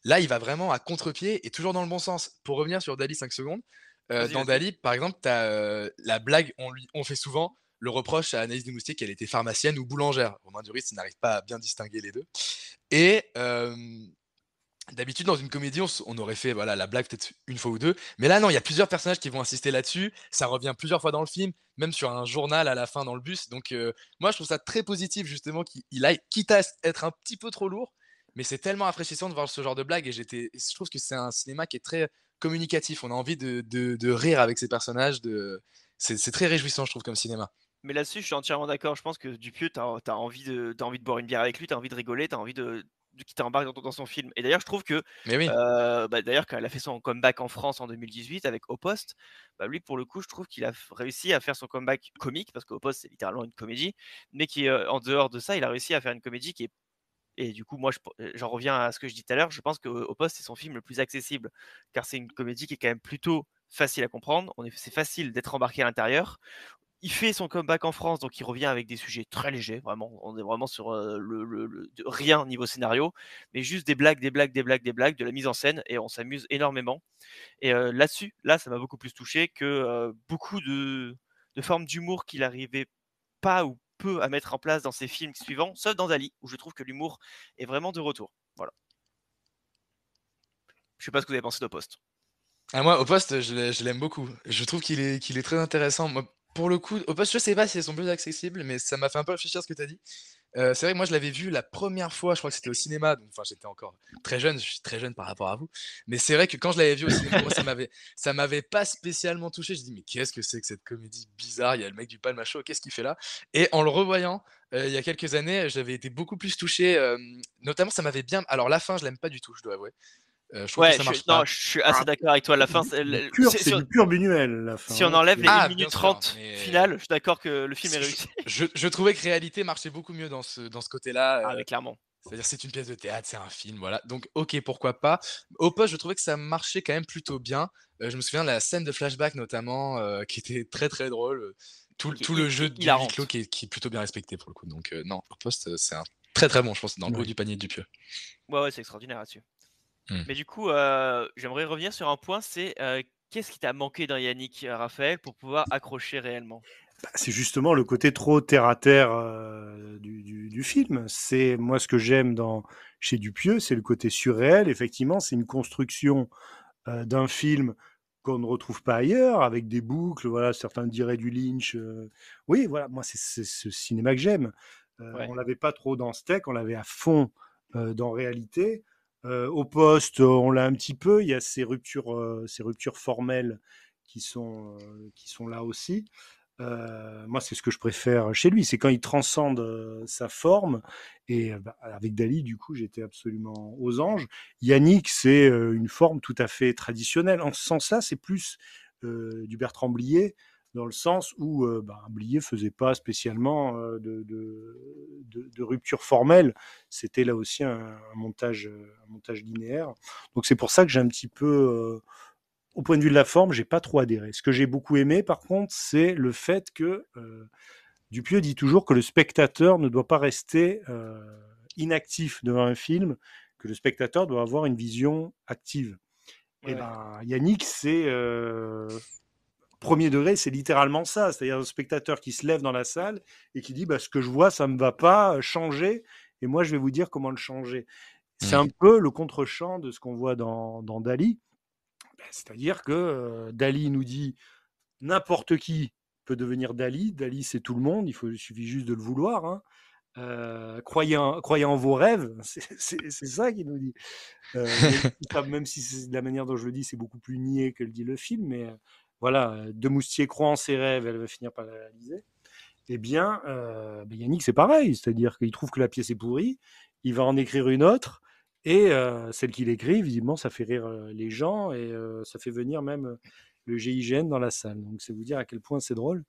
[SPEAKER 3] là, il va vraiment à contre-pied et toujours dans le bon sens. Pour revenir sur Dali 5 secondes,
[SPEAKER 1] Vas-y,
[SPEAKER 3] dans
[SPEAKER 1] vas-y.
[SPEAKER 3] Dali, par exemple, tu as la blague, on fait souvent le reproche à Anaïs Desmoustiers qu'elle était pharmacienne ou boulangère. Romain Duris, il n'arrive pas à bien distinguer les deux. Et d'habitude, dans une comédie, on aurait fait voilà, la blague peut-être une fois ou deux. Mais là, non, il y a plusieurs personnages qui vont insister là-dessus. Ça revient plusieurs fois dans le film, même sur un journal à la fin dans le bus. Donc, moi, je trouve ça très positif, justement, qu'il aille, quitte à être un petit peu trop lourd. Mais c'est tellement rafraîchissant de voir ce genre de blague. Et je trouve que c'est un cinéma qui est très communicatif. On a envie de rire avec ces personnages. C'est très réjouissant, je trouve, comme cinéma.
[SPEAKER 1] Mais là-dessus, je suis entièrement d'accord. Je pense que Dupieux, t'as envie de boire une bière avec lui, t'as envie de rigoler, t'as envie qu'il t'embarque dans son film. Et d'ailleurs, je trouve que,
[SPEAKER 3] Mais oui.
[SPEAKER 1] d'ailleurs, quand elle a fait son comeback en France en 2018 avec Au Poste, lui, pour le coup, je trouve qu'il a réussi à faire son comeback comique, parce qu'Au Poste, c'est littéralement une comédie, mais qui, en dehors de ça, il a réussi à faire une comédie qui est. Et du coup, moi, j'en reviens à ce que je dis tout à l'heure. Je pense qu'Au Poste, c'est son film le plus accessible, car c'est une comédie qui est quand même plutôt facile à comprendre. C'est facile d'être embarqué à l'intérieur. Il fait son comeback en France, donc il revient avec des sujets très légers, vraiment. On est vraiment sur rien niveau scénario, mais juste des blagues, des blagues, des blagues, des blagues, de la mise en scène, et on s'amuse énormément. Et là-dessus, ça m'a beaucoup plus touché que beaucoup de formes d'humour qu'il n'arrivait pas ou peu à mettre en place dans ses films suivants, sauf dans Dali, où je trouve que l'humour est vraiment de retour. Voilà. Je sais pas ce que vous avez pensé d'Au Poste.
[SPEAKER 3] Ah, moi, Au Poste, je l'aime beaucoup. Je trouve qu'il est très intéressant. Moi, pour le coup, Au Poste, je sais pas si elles sont plus accessibles, mais ça m'a fait un peu réfléchir à ce que tu as dit. C'est vrai que moi, je l'avais vu la première fois, je crois que c'était au cinéma, donc enfin, j'étais encore très jeune, je suis très jeune par rapport à vous. Mais c'est vrai que quand je l'avais vu au cinéma, moi, ça m'avait pas spécialement touché. Je dis, mais qu'est-ce que c'est que cette comédie bizarre? Il y a le mec du Palma Show, qu'est-ce qu'il fait là? Et en le revoyant, il y a quelques années, j'avais été beaucoup plus touché. Notamment, ça m'avait bien. Alors, la fin, je l'aime pas du tout, je dois avouer. Je trouve que
[SPEAKER 1] Ouais,
[SPEAKER 3] ça marche
[SPEAKER 1] non,
[SPEAKER 3] pas.
[SPEAKER 1] je suis assez d'accord avec toi. La fin,
[SPEAKER 2] C'est du pur Buñuel, la fin.
[SPEAKER 1] si on enlève les 1
[SPEAKER 3] Ah,
[SPEAKER 1] minute
[SPEAKER 3] bien sûr,
[SPEAKER 1] 30
[SPEAKER 3] mais
[SPEAKER 1] finale, je suis d'accord que le film est réussi.
[SPEAKER 3] je trouvais que Réalité marchait beaucoup mieux dans ce côté-là.
[SPEAKER 1] Ah, mais clairement.
[SPEAKER 3] C'est-à-dire c'est une pièce de théâtre, c'est un film, voilà. Donc ok, pourquoi pas. Au Poste, je trouvais que ça marchait quand même plutôt bien. Je me souviens de la scène de flashback notamment, qui était très très drôle. Tout le jeu du huis
[SPEAKER 1] hilarante.
[SPEAKER 3] clos qui est plutôt bien respecté pour le coup. Donc non, Au Poste, c'est un très très bon, je pense, dans le haut du panier de Dupieux.
[SPEAKER 1] Ouais, c'est extraordinaire là-dessus.
[SPEAKER 3] Hmm.
[SPEAKER 1] Mais du coup, j'aimerais revenir sur un point, c'est qu'est-ce qui t'a manqué dans Yannick, Raphaël, pour pouvoir accrocher réellement?
[SPEAKER 2] C'est justement le côté trop terre-à-terre du film. C'est moi ce que j'aime chez Dupieux, c'est le côté surréel. Effectivement, c'est une construction d'un film qu'on ne retrouve pas ailleurs, avec des boucles. Voilà, certains diraient du Lynch. Oui, voilà, moi c'est ce cinéma que j'aime.
[SPEAKER 1] Ouais.
[SPEAKER 2] On l'avait pas trop dans Steak, on l'avait à fond dans Réalité. Au Poste, on l'a un petit peu. Il y a ces ruptures formelles qui sont là aussi. Moi, c'est ce que je préfère chez lui, c'est quand il transcende sa forme. Et avec Dali, du coup, j'étais absolument aux anges. Yannick, c'est une forme tout à fait traditionnelle. En ce sens-là, c'est plus du Bertrand Blier, dans le sens où Blier faisait pas spécialement de rupture formelle. C'était là aussi un montage linéaire. Donc c'est pour ça que j'ai un petit peu au point de vue de la forme, j'ai pas trop adhéré. Ce que j'ai beaucoup aimé, par contre, c'est le fait que Dupieux dit toujours que le spectateur ne doit pas rester inactif devant un film, que le spectateur doit avoir une vision active.
[SPEAKER 1] Ouais.
[SPEAKER 2] Et Yannick, c'est premier degré, c'est littéralement ça. C'est-à-dire un spectateur qui se lève dans la salle et qui dit ce que je vois, ça me va pas, changer. Et moi, je vais vous dire comment le changer. C'est un peu le contre-champ de ce qu'on voit dans Dali. C'est-à-dire que Dali nous dit n'importe qui peut devenir Dali. Dali, c'est tout le monde. Il suffit juste de le vouloir. Hein. Croyez en vos rêves. C'est ça qu'il nous dit. Même si la manière dont je le dis, c'est beaucoup plus niais que le dit le film. Mais voilà, Demoustier croit en ses rêves, elle va finir par les réaliser. Eh bien, Yannick, c'est pareil. C'est-à-dire qu'il trouve que la pièce est pourrie. Il va en écrire une autre. Et celle qu'il écrit, visiblement, ça fait rire les gens et ça fait venir même le GIGN dans la salle. Donc, c'est vous dire à quel point c'est drôle.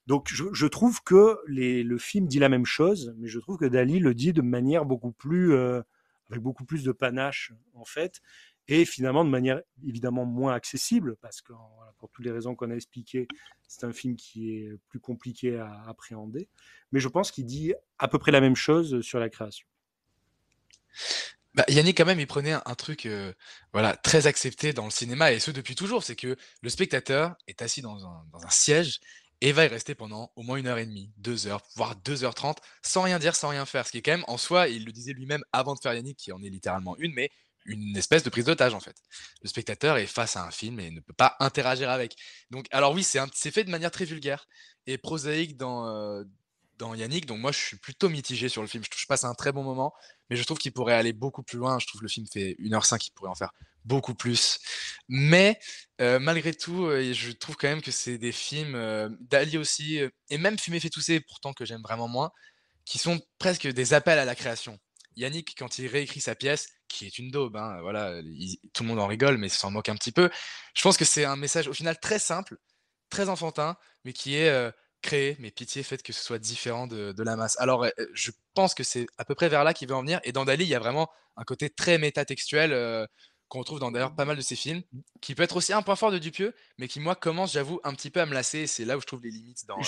[SPEAKER 2] Donc, je trouve que le film dit la même chose, mais je trouve que Dali le dit de manière beaucoup plus, avec beaucoup plus de panache, en fait, et finalement de manière évidemment moins accessible, parce que voilà, pour toutes les raisons qu'on a expliquées, c'est un film qui est plus compliqué à appréhender. Mais je pense qu'il dit à peu près la même chose sur la création.
[SPEAKER 3] Bah, Yannick, quand même, il prenait un truc voilà, très accepté dans le cinéma, et ce depuis toujours, c'est que le spectateur est assis dans un siège et va y rester pendant au moins 1h30, 2 heures, voire 2h30, sans rien dire, sans rien faire. Ce qui est quand même, en soi, il le disait lui-même avant de faire Yannick, qui en est littéralement une, mais une espèce de prise d'otage, en fait. Le spectateur est face à un film et ne peut pas interagir avec. Donc, alors oui, c'est fait de manière très vulgaire et prosaïque dans Yannick, donc moi je suis plutôt mitigé sur le film. Je passe un très bon moment, mais je trouve qu'il pourrait aller beaucoup plus loin. Je trouve que le film fait 1h05, il pourrait en faire beaucoup plus. Mais malgré tout, je trouve quand même que c'est des films, Dali aussi, et même Fumer fait tousser, pourtant que j'aime vraiment moins, qui sont presque des appels à la création. Yannick, quand il réécrit sa pièce, qui est une daube, hein, voilà, tout le monde en rigole, mais s'en moque un petit peu, je pense que c'est un message au final très simple, très enfantin, mais qui est créé, mais pitié, faites que ce soit différent de la masse. Alors, je pense que c'est à peu près vers là qu'il veut en venir, et dans Dali, il y a vraiment un côté très métatextuel qu'on retrouve dans d'ailleurs pas mal de ses films, qui peut être aussi un point fort de Dupieux, mais qui, moi, commence, j'avoue, un petit peu à me lasser, et c'est là où je trouve les limites dans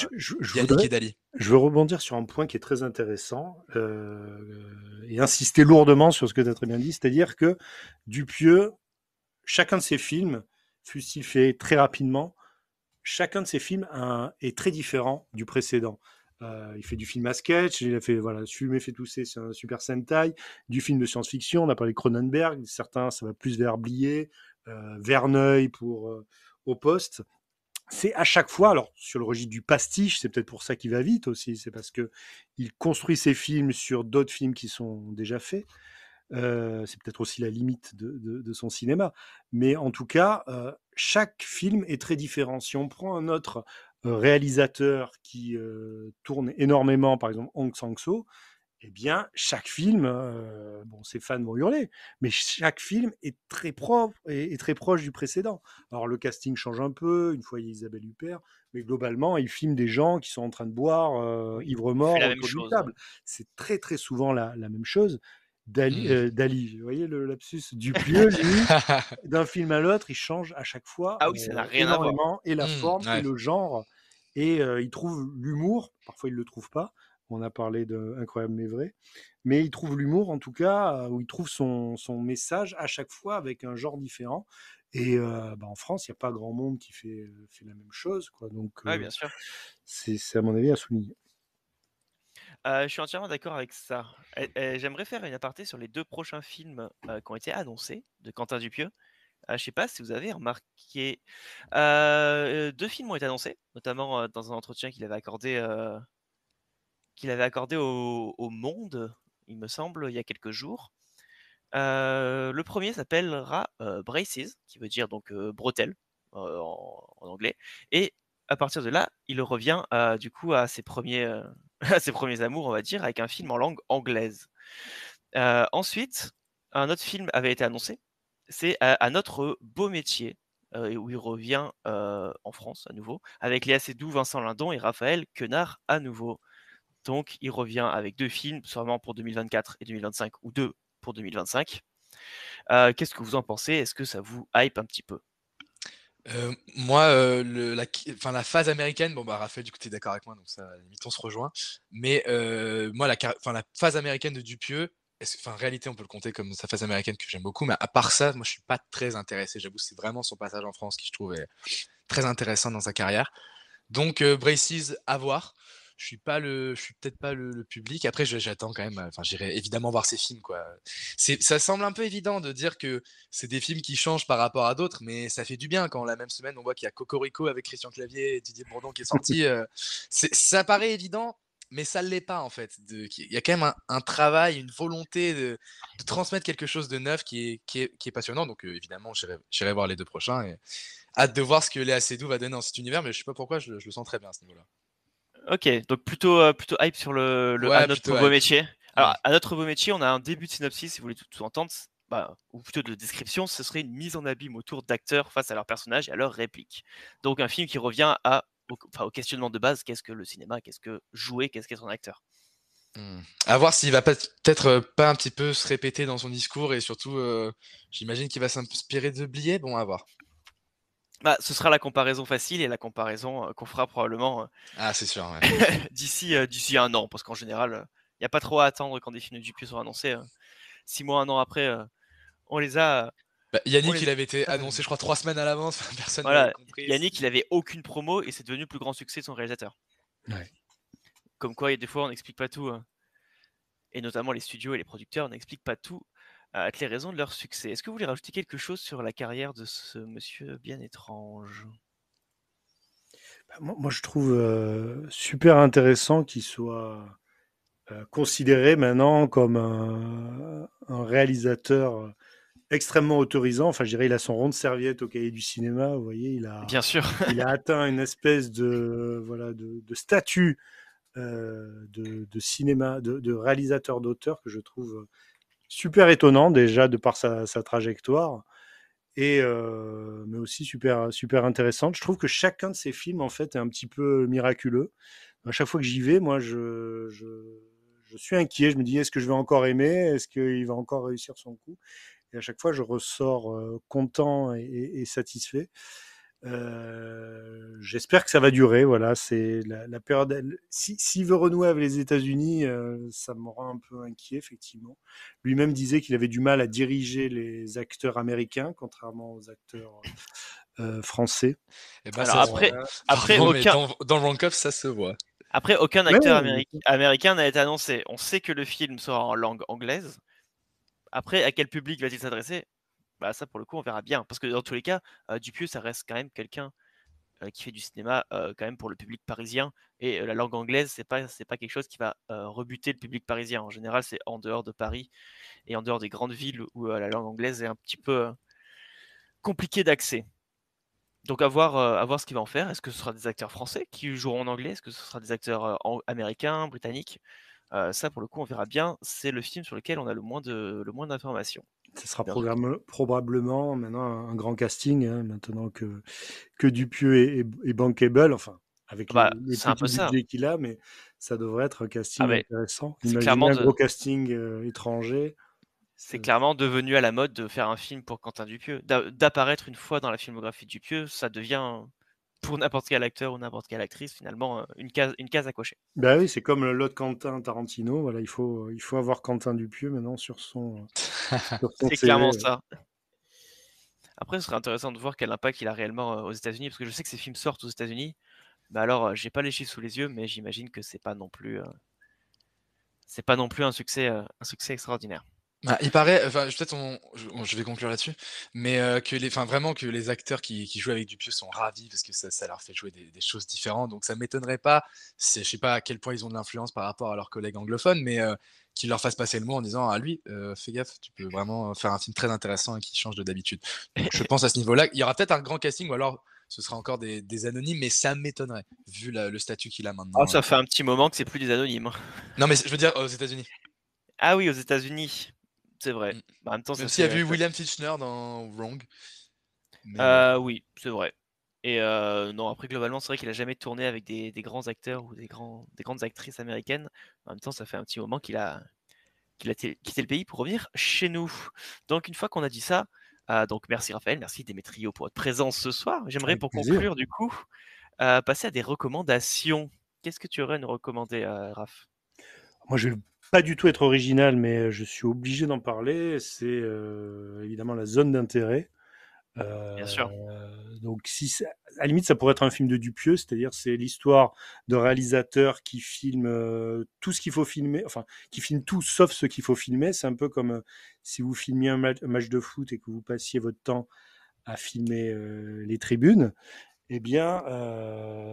[SPEAKER 3] Yannick et Dali.
[SPEAKER 2] Je veux rebondir sur un point qui est très intéressant et insister lourdement sur ce que tu as très bien dit, c'est-à-dire que Dupieux, chacun de ses films, fut-il fait très rapidement, chacun de ses films est très différent du précédent. Il fait du film à sketch, il a fait Fumer fait tousser, c'est un super Sentai, du film de science-fiction, on a parlé de Cronenberg, certains ça va plus vers Blier, Verneuil pour Au Poste. C'est à chaque fois, alors sur le registre du pastiche, c'est peut-être pour ça qu'il va vite aussi, c'est parce que il construit ses films sur d'autres films qui sont déjà faits. C'est peut-être aussi la limite de son cinéma. Mais en tout cas, chaque film est très différent. Si on prend un autre réalisateur qui tourne énormément, par exemple Hong Sang-soo, eh bien, chaque film, bon, ses fans vont hurler, mais chaque film est très propre et très proche du précédent. Alors, le casting change un peu, une fois il y a Isabelle Huppert, mais globalement, il filme des gens qui sont en train de boire, ivres-morts,
[SPEAKER 1] la même
[SPEAKER 2] autour d'une
[SPEAKER 1] chose.
[SPEAKER 2] table. C'est très, très souvent la même chose. Dali, vous voyez le lapsus Dupieux, lui, d'un film à l'autre, il change à chaque fois
[SPEAKER 1] Ah oui, ça n'a rien à voir.
[SPEAKER 2] énormément, et la forme,
[SPEAKER 3] Ouais.
[SPEAKER 2] et le genre, et il trouve l'humour, parfois il ne le trouve pas, on a parlé de Incroyable mais vrai, mais il trouve l'humour en tout cas, où il trouve son message à chaque fois avec un genre différent. Et en France, il n'y a pas grand monde qui fait la même chose, quoi. Donc,
[SPEAKER 1] Oui, bien sûr.
[SPEAKER 2] c'est à mon avis à souligner.
[SPEAKER 1] Je suis entièrement d'accord avec ça. J'aimerais faire une aparté sur les 2 prochains films qui ont été annoncés de Quentin Dupieux. Je ne sais pas si vous avez remarqué, 2 films ont été annoncés, notamment dans un entretien qu'il avait accordé au Monde, il me semble, il y a quelques jours. Le premier s'appellera Braces, qui veut dire donc bretelles en anglais. Et à partir de là, il revient du coup à ses premiers, à ses premiers amours, on va dire, avec un film en langue anglaise. Ensuite, un autre film avait été annoncé, c'est à notre beau métier, où il revient en France à nouveau, avec Léa Seydoux, Vincent Lindon et Raphaël Quenard à nouveau. Donc il revient avec 2 films, sûrement pour 2024 et 2025, ou 2 pour 2025. Qu'est-ce que vous en pensez? Est-ce que ça vous hype un petit peu?
[SPEAKER 3] Moi, la phase américaine, bon bah Raphaël, du coup, t'es d'accord avec moi, donc ça, à la limite, on se rejoint. Mais moi, la phase américaine de Dupieux, en réalité, on peut le compter comme sa phase américaine que j'aime beaucoup, mais à part ça, moi, je suis pas très intéressé. J'avoue, c'est vraiment son passage en France qui je trouve est très intéressant dans sa carrière. Donc, Braces, à voir. Je suis peut-être pas le public. Après, j'attends quand même. Enfin, j'irai évidemment voir ces films, quoi. Ça semble un peu évident de dire que c'est des films qui changent par rapport à d'autres, mais ça fait du bien quand la même semaine on voit qu'il y a Cocorico avec Christian Clavier et Didier Bourdon qui est sorti. Ça paraît évident, mais ça l'est pas en fait. Il y a quand même un travail, une volonté de transmettre quelque chose de neuf qui est passionnant. Donc évidemment, j'irai voir les 2 prochains et hâte de voir ce que Léa Seydoux va donner dans cet univers, mais je sais pas pourquoi je le sens très bien à ce niveau-là.
[SPEAKER 1] Ok, donc plutôt hype sur
[SPEAKER 3] Ouais,
[SPEAKER 1] à notre
[SPEAKER 3] plutôt
[SPEAKER 1] beau
[SPEAKER 3] hype.
[SPEAKER 1] métier. Alors, à notre beau métier, on a un début de synopsis, si vous voulez tout entendre. ou plutôt de description, ce serait une mise en abîme autour d'acteurs face à leurs personnages et à leurs répliques. Donc un film qui revient au questionnement de base, qu'est-ce que le cinéma, qu'est-ce que jouer, qu'est-ce qu'être un acteur.
[SPEAKER 3] À voir s'il va peut-être pas un petit peu se répéter dans son discours et surtout, j'imagine qu'il va s'inspirer de Blier. Bon, à voir.
[SPEAKER 1] Ce sera la comparaison facile et la comparaison qu'on fera probablement
[SPEAKER 3] Ah, c'est sûr, ouais.
[SPEAKER 1] d'ici 1 an, parce qu'en général, il n'y a pas trop à attendre quand des films de Dupieux sont annoncés. 6 mois, 1 an après, on les a.
[SPEAKER 3] Yannick, il avait été annoncé, je crois, 3 semaines à l'avance. Personne n'avait
[SPEAKER 1] Voilà,
[SPEAKER 3] compris.
[SPEAKER 1] Yannick, il avait aucune promo et c'est devenu le plus grand succès de son réalisateur.
[SPEAKER 2] Ouais.
[SPEAKER 1] Comme quoi, des fois, on n'explique pas tout. Et notamment les studios et les producteurs n'expliquent pas tout avec les raisons de leur succès. Est-ce que vous voulez rajouter quelque chose sur la carrière de ce monsieur bien étrange ?
[SPEAKER 2] Moi, je trouve super intéressant qu'il soit considéré maintenant comme un réalisateur extrêmement autorisant. Enfin, je dirais, il a son rond de serviette au cahier du cinéma. Vous voyez,
[SPEAKER 1] Bien sûr.
[SPEAKER 2] il a atteint une espèce de statut de cinéma, de réalisateur d'auteur que je trouve super étonnant déjà de par sa trajectoire. Mais aussi super intéressante. Je trouve que chacun de ces films, en fait, est un petit peu miraculeux. À chaque fois que j'y vais, moi, je suis inquiet. Je me dis, est-ce que je vais encore aimer? Est-ce qu'il va encore réussir son coup? Et à chaque fois, je ressors content et satisfait. J'espère que ça va durer. Voilà, c'est la période. S'il veut renouer avec les États-Unis, ça me rend un peu inquiet, effectivement. Lui-même disait qu'il avait du mal à diriger les acteurs américains, contrairement aux acteurs français.
[SPEAKER 3] Et bah,
[SPEAKER 1] Alors
[SPEAKER 3] ça
[SPEAKER 1] après,
[SPEAKER 3] Pardon, mais
[SPEAKER 1] aucun,
[SPEAKER 3] dans Rank Off, ça se voit.
[SPEAKER 1] après, aucun
[SPEAKER 2] Ouais,
[SPEAKER 1] acteur américain n'a été annoncé. On sait que le film sera en langue anglaise. Après, à quel public va-t-il s'adresser? Ça, pour le coup, on verra bien. Parce que dans tous les cas, Dupieux, ça reste quand même quelqu'un qui fait du cinéma quand même pour le public parisien. Et la langue anglaise, c'est pas quelque chose qui va rebuter le public parisien. En général, c'est en dehors de Paris et en dehors des grandes villes où la langue anglaise est un petit peu compliquée d'accès. Donc à voir ce qu'il va en faire. Est-ce que ce sera des acteurs français qui joueront en anglais? Est-ce que ce sera des acteurs américains, britanniques? Ça, pour le coup, on verra bien. C'est le film sur lequel on a le moins d'informations.
[SPEAKER 2] ce sera
[SPEAKER 1] Bien.
[SPEAKER 2] probablement maintenant un grand casting, hein, maintenant que Dupieux est bankable, enfin, avec les
[SPEAKER 1] C'est un peu
[SPEAKER 2] petits
[SPEAKER 1] ça.
[SPEAKER 2] budgets qu'il a, mais ça devrait être un casting
[SPEAKER 1] Mais
[SPEAKER 2] intéressant.
[SPEAKER 1] c'est
[SPEAKER 2] Imaginez
[SPEAKER 1] clairement
[SPEAKER 2] un gros casting étranger.
[SPEAKER 1] c'est clairement devenu à la mode de faire un film pour Quentin Dupieux. D'apparaître une fois dans la filmographie de Dupieux, ça devient, pour n'importe quel acteur ou n'importe quelle actrice, finalement, une case à cocher.
[SPEAKER 2] Bah oui, c'est comme l'autre Quentin Tarantino. Voilà, il faut avoir Quentin Dupieux maintenant sur son
[SPEAKER 1] C'est
[SPEAKER 2] CV.
[SPEAKER 1] clairement ça. Après, ce serait intéressant de voir quel impact il a réellement aux États-Unis, parce que je sais que ces films sortent aux États-Unis. Alors, j'ai pas les chiffres sous les yeux, mais j'imagine que c'est pas non plus un succès extraordinaire.
[SPEAKER 3] Il paraît, enfin, je vais conclure là-dessus, mais vraiment que les acteurs qui jouent avec Dupieux sont ravis parce que ça leur fait jouer des choses différentes. Donc ça m'étonnerait pas, je sais pas à quel point ils ont de l'influence par rapport à leurs collègues anglophones, mais qu'ils leur fassent passer le mot en disant: «Ah lui, fais gaffe, tu peux vraiment faire un film très intéressant et qui change de d'habitude». Donc je pense à ce niveau-là, il y aura peut-être un grand casting ou alors ce sera encore des anonymes, mais ça m'étonnerait vu le statut qu'il a maintenant.
[SPEAKER 1] Ça fait un petit moment que c'est plus des anonymes.
[SPEAKER 3] Non, mais je veux dire aux États-Unis.
[SPEAKER 1] Ah oui, aux États-Unis, c'est vrai. En même temps,
[SPEAKER 3] Même
[SPEAKER 1] ça
[SPEAKER 3] s'il y a
[SPEAKER 1] fait.
[SPEAKER 3] eu William Fichtner dans Wrong. Mais
[SPEAKER 1] Oui, c'est vrai. Et non, après, globalement, c'est vrai qu'il a jamais tourné avec des grands acteurs ou des grandes actrices américaines. En même temps, ça fait un petit moment qu'il a quitté le pays pour revenir chez nous. Donc, une fois qu'on a dit ça, donc merci Raphaël, merci Démétrio pour votre présence ce soir. J'aimerais,
[SPEAKER 2] Avec
[SPEAKER 1] pour
[SPEAKER 2] plaisir.
[SPEAKER 1] conclure, du coup, passer à des recommandations. Qu'est-ce que tu aurais à nous recommander, Raph?
[SPEAKER 2] Moi, je vais pas du tout être original, mais je suis obligé d'en parler. C'est évidemment la zone d'intérêt.
[SPEAKER 1] Bien sûr.
[SPEAKER 2] Donc, à la limite, ça pourrait être un film de Dupieux, c'est-à-dire c'est l'histoire de réalisateurs qui filment tout ce qu'il faut filmer, enfin, qui filment tout sauf ce qu'il faut filmer. C'est un peu comme si vous filmiez un match de foot et que vous passiez votre temps à filmer les tribunes. Eh bien,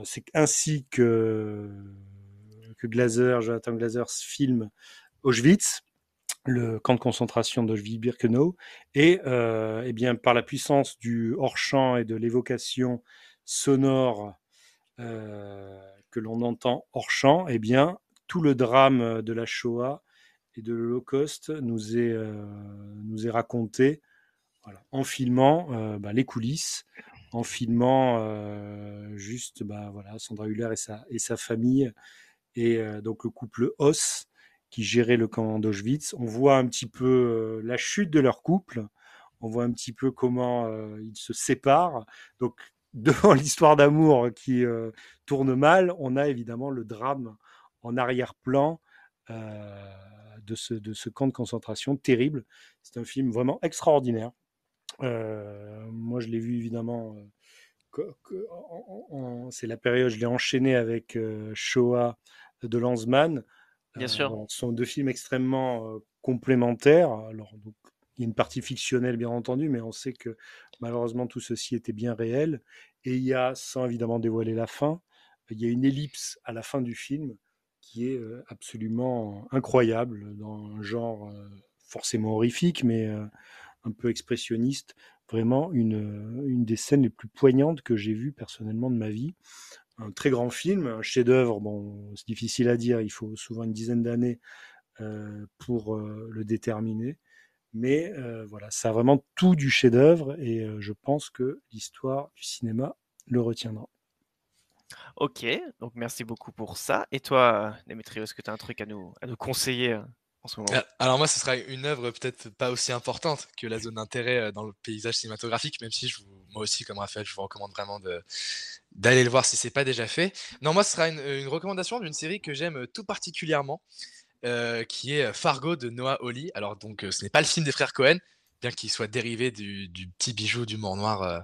[SPEAKER 2] c'est ainsi que Jonathan Glazer filme Auschwitz, le camp de concentration d'Auschwitz-Birkenau, et eh bien, par la puissance du hors-champ et de l'évocation sonore que l'on entend hors-champ, eh bien, tout le drame de la Shoah et de l'Holocauste nous est raconté, voilà, en filmant les coulisses, en filmant juste voilà, Sandra Hüller et sa famille, et donc le couple Hoss qui gérait le camp d'Auschwitz. On voit un petit peu la chute de leur couple, on voit un petit peu comment ils se séparent. Donc devant l'histoire d'amour qui tourne mal, on a évidemment le drame en arrière-plan de ce camp de concentration terrible. C'est un film vraiment extraordinaire. Moi, je l'ai vu évidemment. C'est la période, je l'ai enchaîné avec Shoah de Lanzmann.
[SPEAKER 1] Bien sûr.
[SPEAKER 2] Voilà, ce sont deux films extrêmement complémentaires. Alors, donc, il y a une partie fictionnelle, bien entendu, mais on sait que malheureusement tout ceci était bien réel. Et il y a, sans évidemment dévoiler la fin, il y a une ellipse à la fin du film qui est absolument incroyable, dans un genre forcément horrifique, mais un peu expressionniste. Vraiment une des scènes les plus poignantes que j'ai vues personnellement de ma vie. Un très grand film, un chef-d'œuvre, bon, c'est difficile à dire, il faut souvent une dizaine d'années pour le déterminer. Mais voilà, ça a vraiment tout du chef-d'œuvre, et je pense que l'histoire du cinéma le retiendra.
[SPEAKER 1] Ok, donc merci beaucoup pour ça. Et toi, Démétrio, est-ce que tu as un truc à nous conseiller en ce moment?
[SPEAKER 3] Alors moi, ce sera une œuvre peut-être pas aussi importante que La Zone d'intérêt dans le paysage cinématographique, même si moi aussi, comme Raphaël, je vous recommande vraiment d'aller le voir si c'est pas déjà fait. Non, moi, ce sera une recommandation d'une série que j'aime tout particulièrement, qui est Fargo de Noah Hawley. Alors donc, ce n'est pas le film des frères Cohen, bien qu'il soit dérivé du petit bijou d'humour noir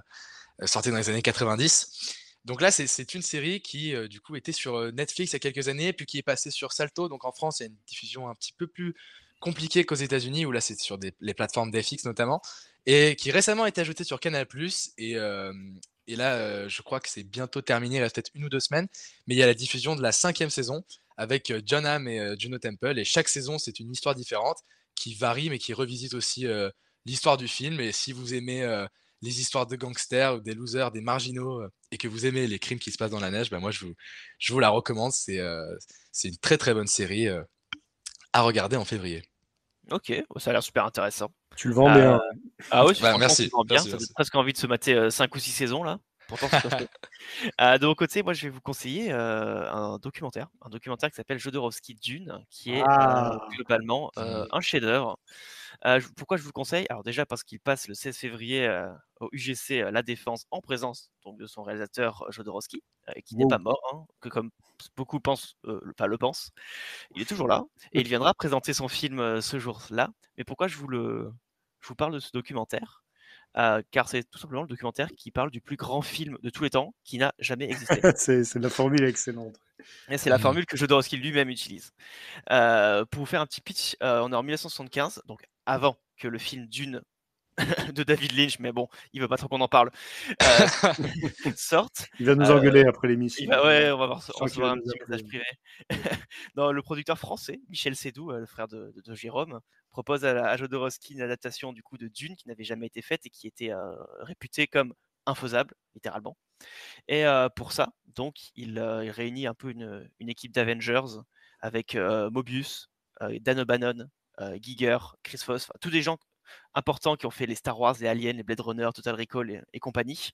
[SPEAKER 3] sorti dans les années 90. Donc là, c'est une série qui, du coup, était sur Netflix il y a quelques années, puis qui est passée sur Salto. Donc en France, il y a une diffusion un petit peu plus compliquée qu'aux États-Unis, où là, c'est sur les plateformes d'FX notamment, et qui récemment a été ajoutée sur Canal+. Et là, je crois que c'est bientôt terminé, il reste peut-être 1 ou 2 semaines, mais il y a la diffusion de la 5e saison avec Jon Hamm et Juno Temple. Et chaque saison, c'est une histoire différente qui varie, mais qui revisite aussi l'histoire du film. Et si vous aimez les histoires de gangsters ou des losers, des marginaux, et que vous aimez les crimes qui se passent dans la neige, moi je vous la recommande. C'est une très très bonne série à regarder en février.
[SPEAKER 1] Ok, ça a l'air super intéressant.
[SPEAKER 2] Tu le vends bien.
[SPEAKER 1] Ah oui,
[SPEAKER 3] Bah,
[SPEAKER 1] franchement,
[SPEAKER 3] merci,
[SPEAKER 1] tu le vends bien.
[SPEAKER 3] merci,
[SPEAKER 1] Ça donne
[SPEAKER 3] merci.
[SPEAKER 1] presque envie de se mater 5 ou 6 saisons là. Pourtant, c'est pas fait. De mon côté, moi, je vais vous conseiller un documentaire qui s'appelle Jodorowsky Dune, qui est globalement un chef-d'œuvre. Pourquoi je vous le conseille? Alors déjà parce qu'il passe le 16 février au UGC La Défense en présence donc, de son réalisateur Jodorowsky, qui n'est
[SPEAKER 2] Wow.
[SPEAKER 1] pas mort, hein, que comme beaucoup pensent, le pensent, il est toujours là et il viendra présenter son film ce jour-là. Mais pourquoi je vous parle de ce documentaire? Car c'est tout simplement le documentaire qui parle du plus grand film de tous les temps qui n'a jamais existé.
[SPEAKER 2] C'est la formule excellente.
[SPEAKER 1] Et c'est la formule que Jodorowsky lui-même utilise. Pour vous faire un petit pitch, on est en 1975, donc avant que le film Dune de David Lynch, mais bon, il veut pas trop qu'on en parle, sorte.
[SPEAKER 2] Il va nous engueuler après l'émission.
[SPEAKER 1] Ouais, on va
[SPEAKER 2] Je sens qu'il
[SPEAKER 1] recevoir
[SPEAKER 2] va
[SPEAKER 1] un
[SPEAKER 2] nous
[SPEAKER 1] petit message
[SPEAKER 2] appeler.
[SPEAKER 1] privé. Non, le producteur français, Michel Seydoux, le frère de Jérôme, propose à Jodorowsky une adaptation du coup de Dune qui n'avait jamais été faite et qui était réputée comme infaisable, littéralement. Et pour ça, donc, il réunit un peu une équipe d'Avengers avec Mobius, Dan O'Bannon, Giger, Chris Foss, tous des gens importants qui ont fait les Star Wars, les Aliens, les Blade Runner, Total Recall et compagnie,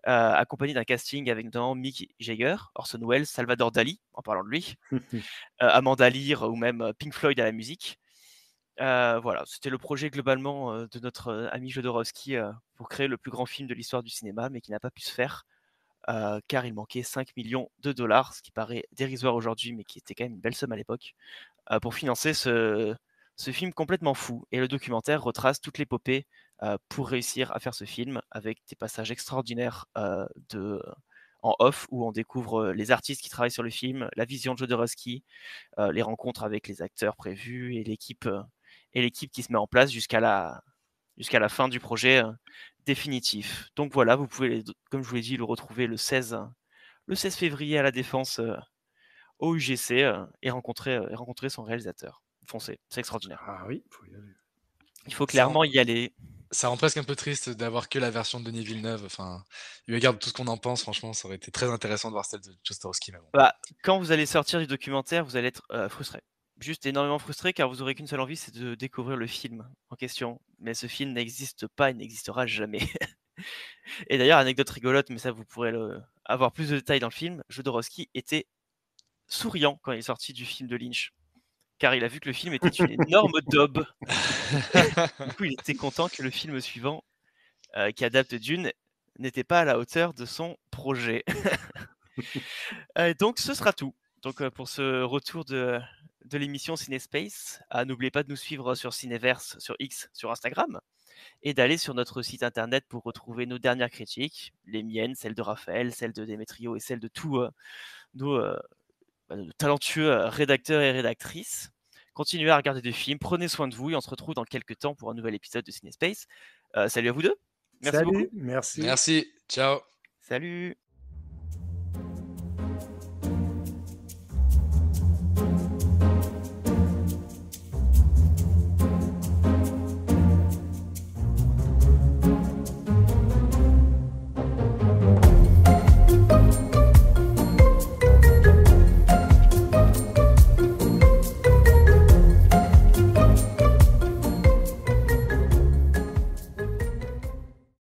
[SPEAKER 1] accompagné d'un casting avec notamment Mick Jagger, Orson Welles, Salvador Dali, en parlant de lui, Amanda Lear ou même Pink Floyd à la musique. Voilà, c'était le projet globalement de notre ami Jodorowsky pour créer le plus grand film de l'histoire du cinéma, mais qui n'a pas pu se faire car il manquait 5 millions de dollars, ce qui paraît dérisoire aujourd'hui, mais qui était quand même une belle somme à l'époque, pour financer ce film complètement fou. Et le documentaire retrace toute l'épopée pour réussir à faire ce film, avec des passages extraordinaires en off, où on découvre les artistes qui travaillent sur le film, la vision de Jodorowsky, les rencontres avec les acteurs prévus et l'équipe qui se met en place jusqu'à la fin du projet définitif. Donc voilà, vous pouvez, comme je vous l'ai dit, le retrouver le 16 février à la Défense au UGC et rencontrer son réalisateur. Foncez, c'est extraordinaire.
[SPEAKER 2] Ah oui, faut y aller.
[SPEAKER 1] Il faut clairement y aller.
[SPEAKER 3] Ça rend presque un peu triste d'avoir que la version de Denis Villeneuve. Enfin, eu égard de tout ce qu'on en pense, franchement, ça aurait été très intéressant de voir celle de Jodorowsky.
[SPEAKER 1] Bah, quand vous allez sortir du documentaire, vous allez être frustré. juste énormément frustré car vous aurez qu'une seule envie, c'est de découvrir le film en question. Mais ce film n'existe pas et n'existera jamais. Et d'ailleurs, anecdote rigolote, mais ça vous pourrez avoir plus de détails dans le film, Jodorowsky était souriant quand il est sorti du film de Lynch, car il a vu que le film était une énorme daube. Du coup, il était content que le film suivant, qui adapte Dune, n'était pas à la hauteur de son projet. Donc ce sera tout. Donc pour ce retour de l'émission Cinespace, n'oubliez pas de nous suivre sur Cineverse, sur X, sur Instagram, et d'aller sur notre site internet pour retrouver nos dernières critiques, les miennes, celles de Raphaël, celles de Démétrio et celles de tous nos talentueux rédacteurs et rédactrices. Continuez à regarder des films, prenez soin de vous et on se retrouve dans quelques temps pour un nouvel épisode de Cinespace. Salut à vous deux. Merci beaucoup.
[SPEAKER 2] Merci.
[SPEAKER 3] Merci, ciao.
[SPEAKER 1] Salut.